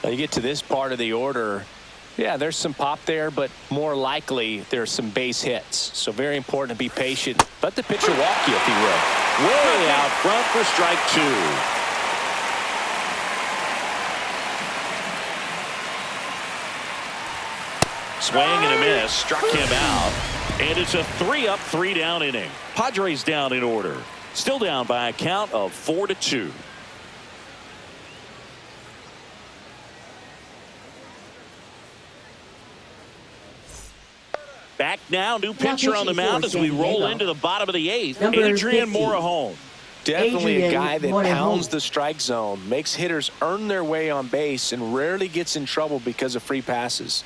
Now you get to this part of the order. Yeah, there's some pop there, but more likely there's some base hits. So very important to be patient. Let the pitcher walk you if he will. Way out front for strike 2. Swing and a miss. Struck him out. And it's a 3-up, 3-down inning. Padres down in order. Still down by a count of 4-2. Back now, new pitcher on the mound as we roll into the bottom of the 8th. Adrian Morejon. Definitely a guy that pounds the strike zone, makes hitters earn their way on base, and rarely gets in trouble because of free passes.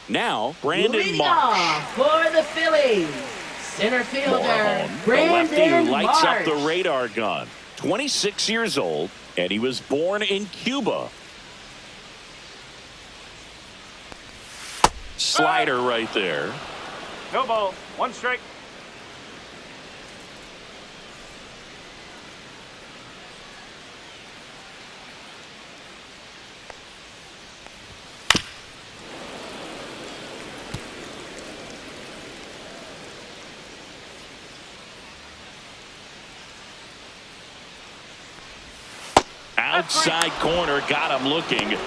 Now, Brandon Leading Marsh. off for the Phillies, center fielder Morejon, the lefty Brandon who lights Marsh. up the radar gun. 26 years old, and he was born in Cuba. Slider right there. No ball. 1 strike. Outside corner, got him looking.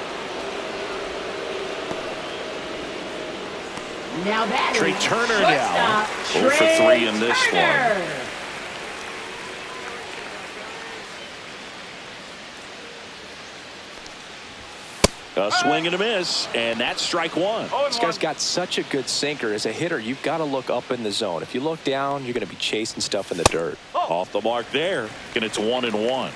Now batting, Trey Turner shortstop, now. 0 for 3 in this Turner. A swing and a miss, and that's strike 1. This guy's got such a good sinker. As a hitter, you've got to look up in the zone. If you look down, you're going to be chasing stuff in the dirt. Off the mark there, and it's 1-1.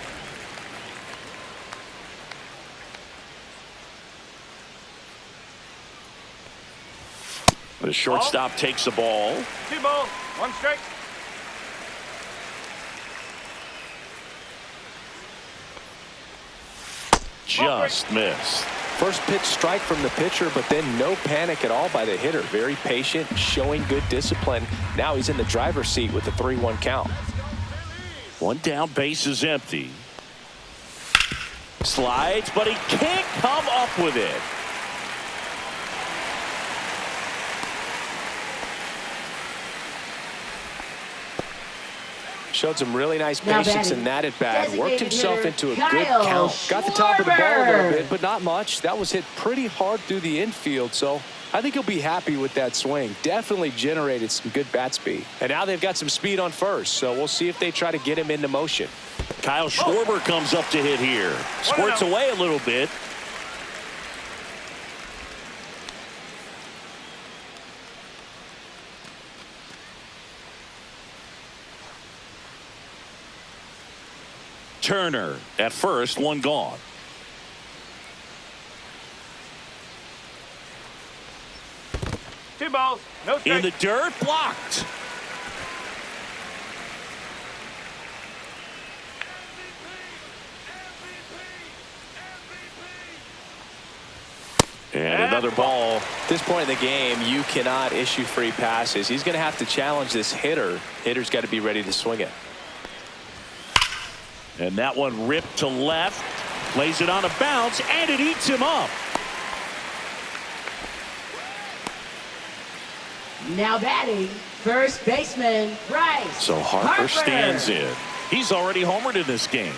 The shortstop takes the ball. 2 ball. 1 strike. just missed. First pitch strike from the pitcher, but then no panic at all by the hitter. Very patient, showing good discipline. Now he's in the driver's seat with the 3-1 count. One down, base is empty. Slides, but he can't come up with it. Showed some really nice Now patience batting, in that at bat. Worked designated himself hitter, into a Kyle good count. Got the top of the ball a little Schwarber. bit, but not much. That was hit pretty hard through the infield, so I think he'll be happy with that swing. Definitely generated some good bat speed. And now they've got some speed on first, so we'll see if they try to get him into motion. Kyle Schwarber comes up to hit here. Squirts away a little bit. Turner at first, one gone. Two balls, no strikes. In the dirt, blocked. And another ball. At this point in the game, you cannot issue free passes. He's going to have to challenge this hitter. Hitter's got to be ready to swing it. And that one ripped to left. Plays it on a bounce, and it eats him up. Now batting, first baseman, Bryce. So Harper stands in. He's already homered in this game.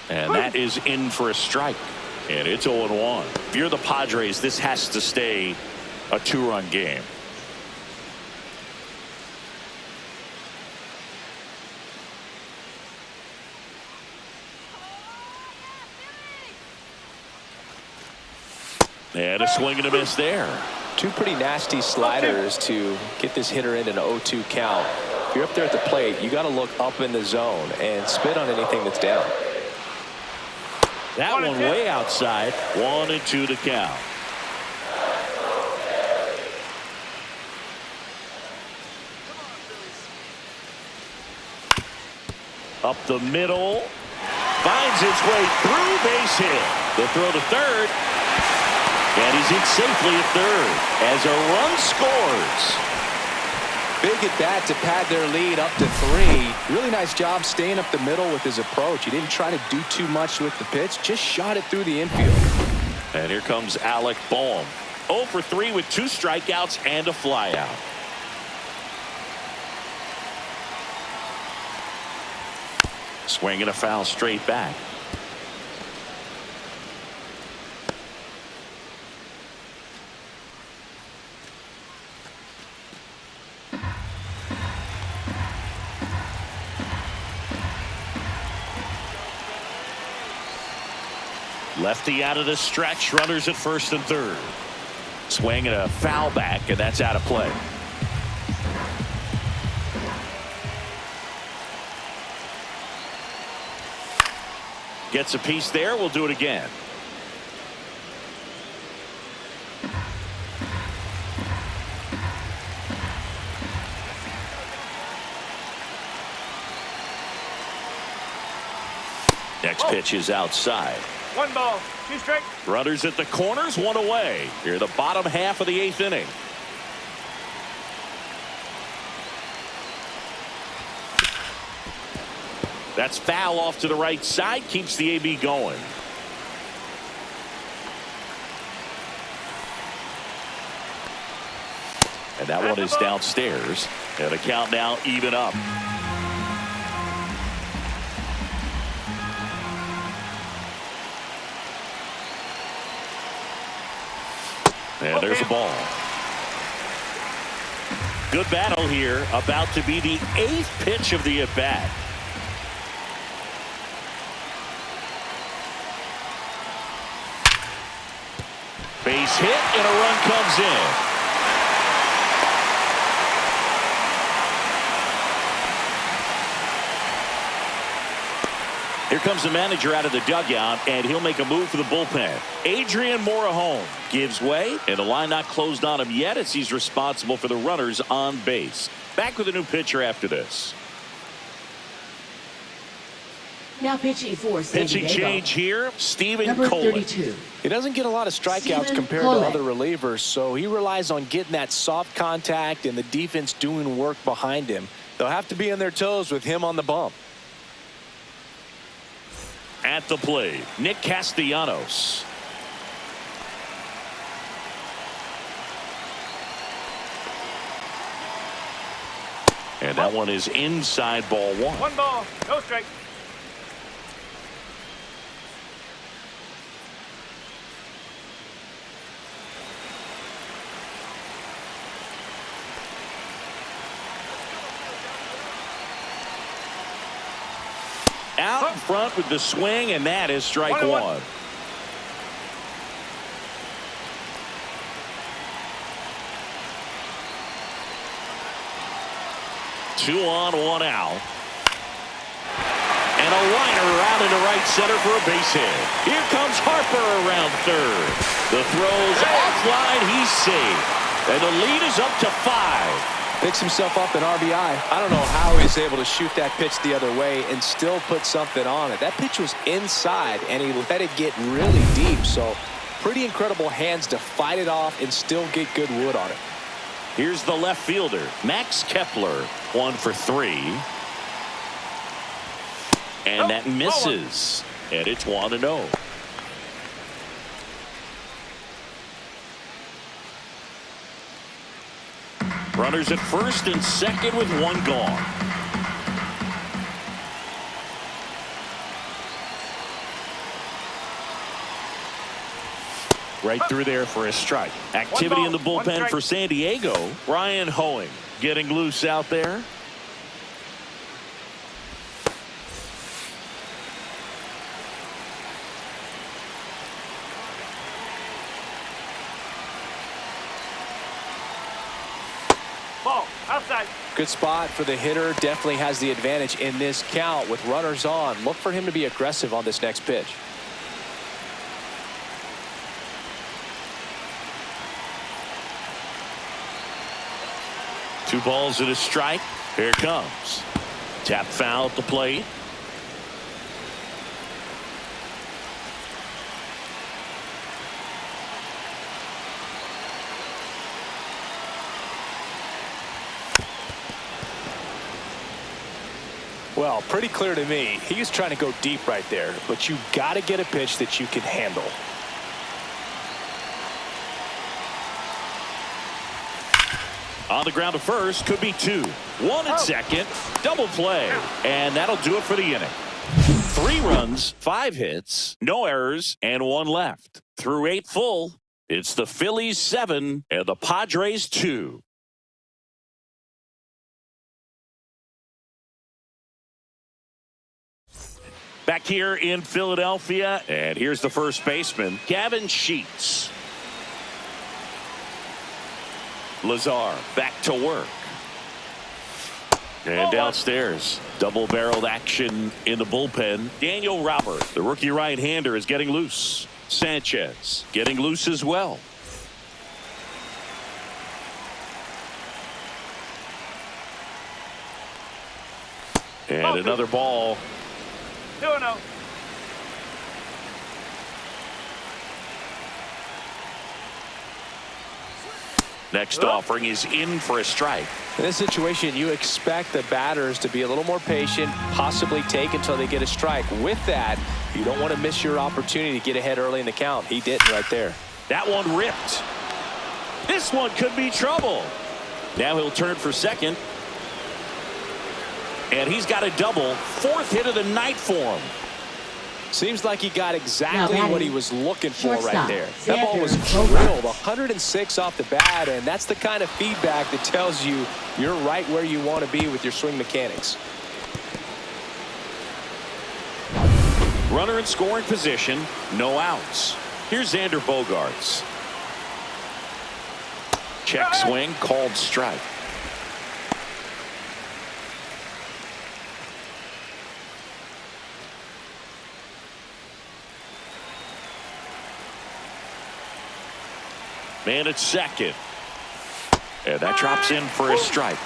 And that is in for a strike. And it's 0-1. If you're the Padres, this has to stay a 2-run game. And a swing and a miss there. Two pretty nasty sliders to get this hitter in an 0-2 count. If you're up there at the plate, you got to look up in the zone and spit on anything that's down. That one way outside. 1-2 to count. Up the middle. Finds its way through, base hit. The throw to third. And he's in safely at third as a run scores. Big at bat to pad their lead up to 3. Really nice job staying up the middle with his approach. He didn't try to do too much with the pitch, just shot it through the infield. And here comes Alec Boehm. 0 for 3 with 2 strikeouts and a flyout. Swing and a foul straight back. Lefty out of the stretch. Runners at first and third. Swing and a foul back, and that's out of play. Gets a piece there. We'll do it again. Next pitch is outside. 1 ball, 2 strikes. Runners at the corners, 1 away. Here the bottom half of the 8th inning. That's foul off to the right side. Keeps the AB going. And that one is downstairs. And the count now even up. And there's a ball. Good battle here. About to be the 8th pitch of the at-bat. Base hit and a run comes in. Here comes the manager out of the dugout, and he'll make a move for the bullpen. Adrian Morejon gives way, and the line not closed on him yet as he's responsible for the runners on base. Back with a new pitcher after this. Now pitching for San Pitching Diego. change here, Stephen Number Coley. 32. He doesn't get a lot of strikeouts Steven compared Cole. to other relievers, so he relies on getting that soft contact and the defense doing work behind him. They'll have to be on their toes with him on the bump. At the plate, Nick Castellanos. And that one is inside ball one. One ball, no strike. Out in front with the swing, and that is strike one. Two on, one out. And a liner out into right center for a base hit. Here comes Harper around third. The throw's offline. He's safe. And the lead is up to 5. Picks himself up an RBI. I don't know how he's able to shoot that pitch the other way and still put something on it. That pitch was inside, and he let it get really deep. So pretty incredible hands to fight it off and still get good wood on it. Here's the left fielder, Max Kepler, 1 for 3. And that misses. And it's 1-0. Runners at first and second with one gone. Right through there for a strike. Activity in the bullpen for San Diego. Ryan Hoeing getting loose out there. Ball, outside. Good spot for the hitter. Definitely has the advantage in this count with runners on. Look for him to be aggressive on this next pitch. Two balls and a strike. Here it comes. Tap foul at the plate. Well, pretty clear to me. He's trying to go deep right there, but you got to get a pitch that you can handle. On the ground to first, could be 2. 1 at second, double play, and that'll do it for the inning. 3 runs, 5 hits, no errors, and 1 left. Through 8 full, it's the Phillies 7 and the Padres 2. Back here in Philadelphia, and here's the first baseman, Gavin Sheets. Lazar back to work. And downstairs, double-barreled action in the bullpen. Daniel Robert, the rookie right-hander, is getting loose. Sanchez getting loose as well. And another ball. 2-0. Next offering is in for a strike. In this situation, you expect the batters to be a little more patient, possibly take until they get a strike. With that, you don't want to miss your opportunity to get ahead early in the count. He didn't right there. That one ripped. This one could be trouble. Now he'll turn for second. And he's got a double. 4th hit of the night for him. Seems like he got exactly what he was looking for right Shortstop, there. That ball was Xander drilled, Bogaerts. 106 off the bat, and that's the kind of feedback that tells you you're right where you want to be with your swing mechanics. Runner in scoring position, no outs. Here's Xander Bogaerts. Check swing, called strike. Man at second. And that drops in for a strike.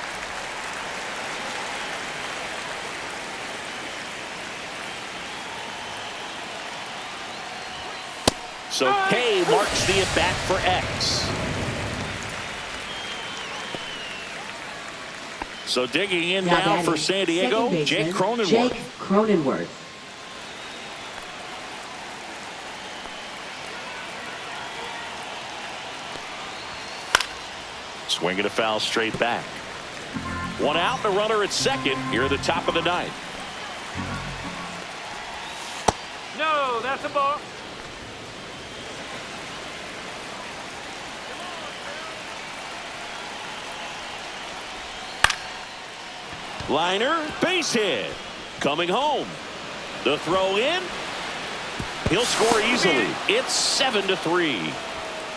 So K marks the at-bat for X. So digging in now for San Diego, Jake Cronenworth. Jake Cronenworth. Swinging a foul straight back. One out, the runner at second here at the top of the ninth. No, that's a ball. Liner, base hit. Coming home. The throw in. He'll score easily. It's 7-3.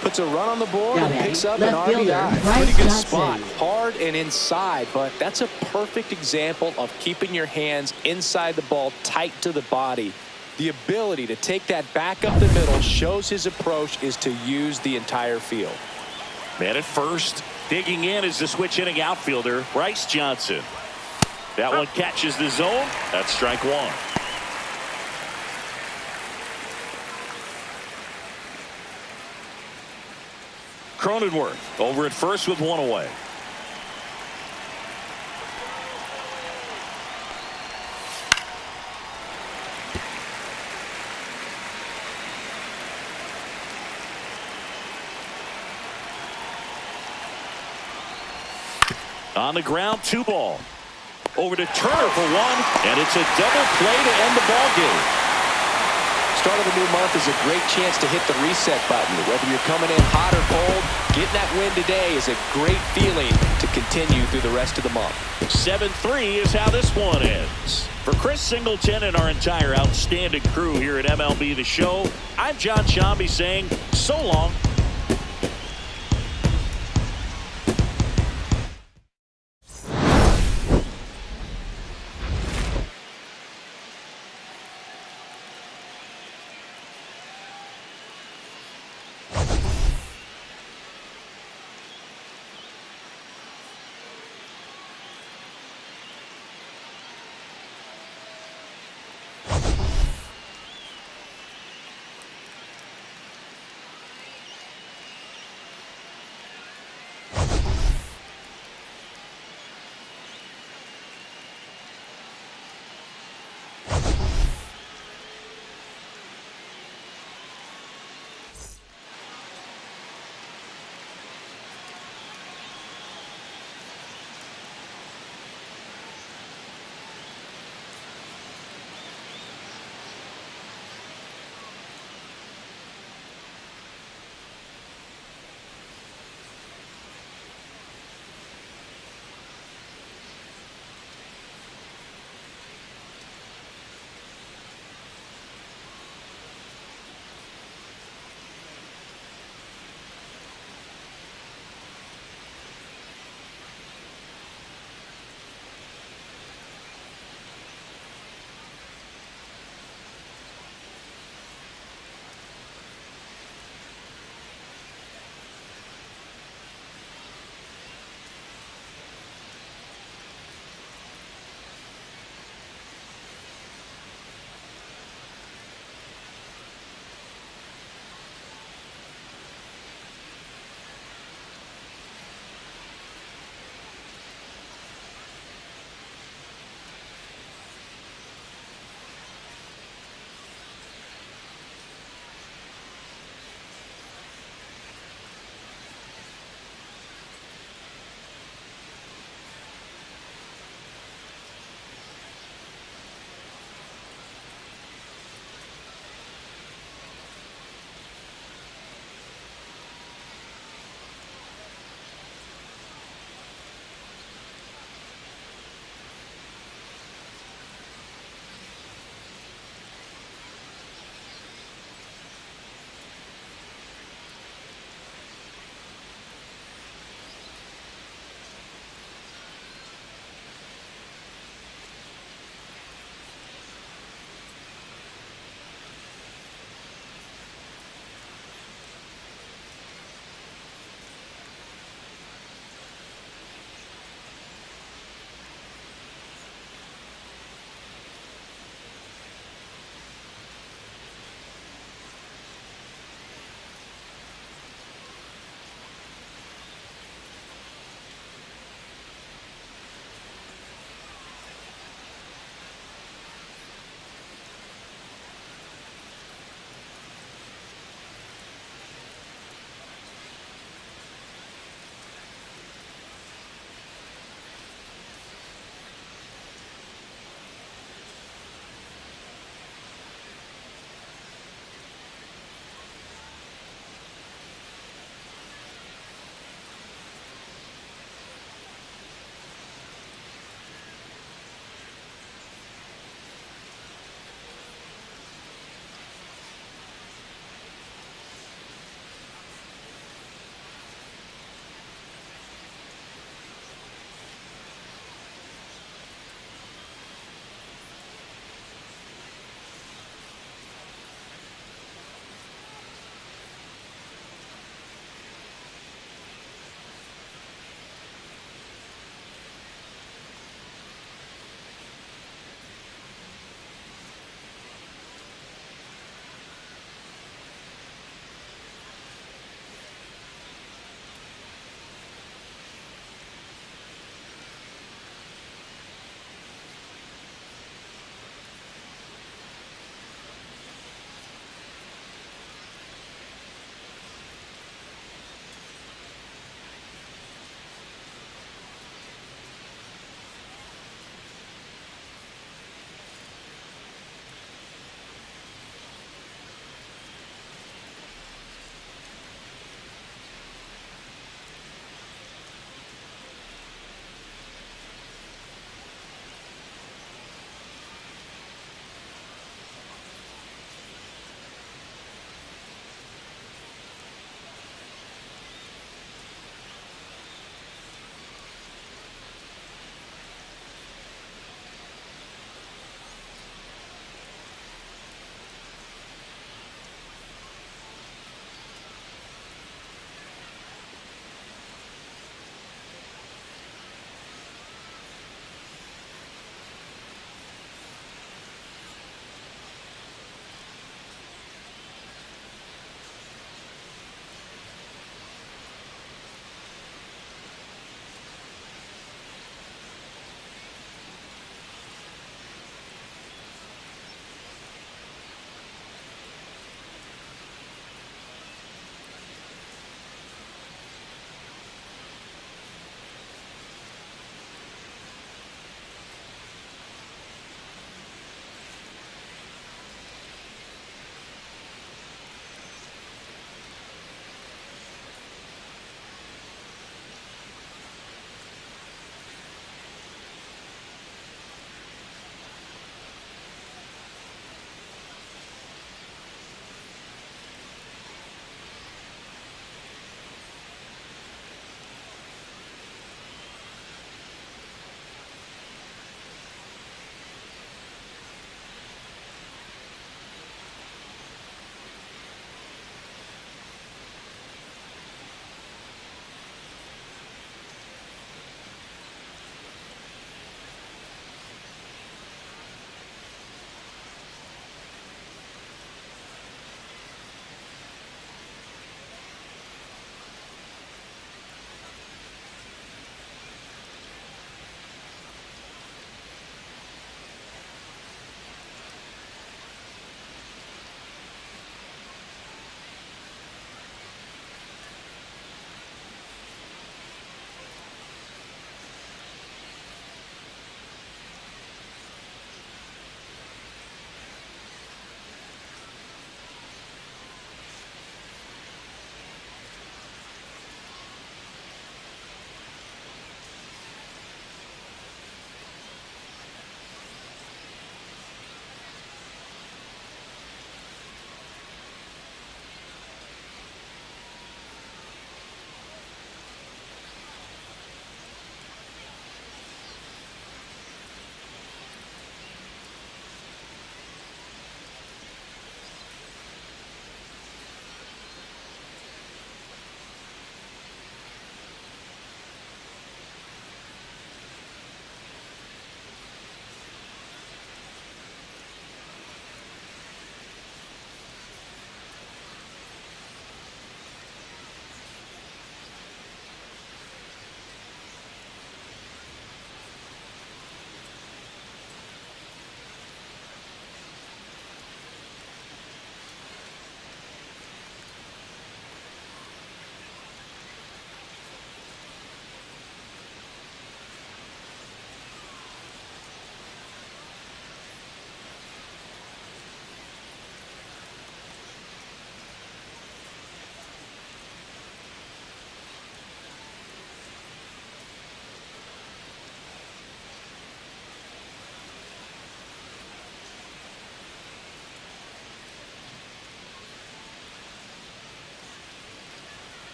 Puts a run on the board and picks up an Left fielder, RBI. Bryce Pretty good Johnson. spot. Hard and inside, but that's a perfect example of keeping your hands inside the ball, tight to the body. The ability to take that back up the middle shows his approach is to use the entire field. Man at first. Digging in is the switch inning outfielder, Bryce Johnson. That one catches the zone. That's strike one. Cronenworth over at first with one away. On the ground, 2 ball. Over to Turner for one, and it's a double play to end the ball game. Start of the new month is a great chance to hit the reset button. Whether you're coming in hot or cold, getting that win today is a great feeling to continue through the rest of the month. 7-3 is how this one ends. For Chris Singleton and our entire outstanding crew here at MLB The Show, I'm John Shambi saying so long.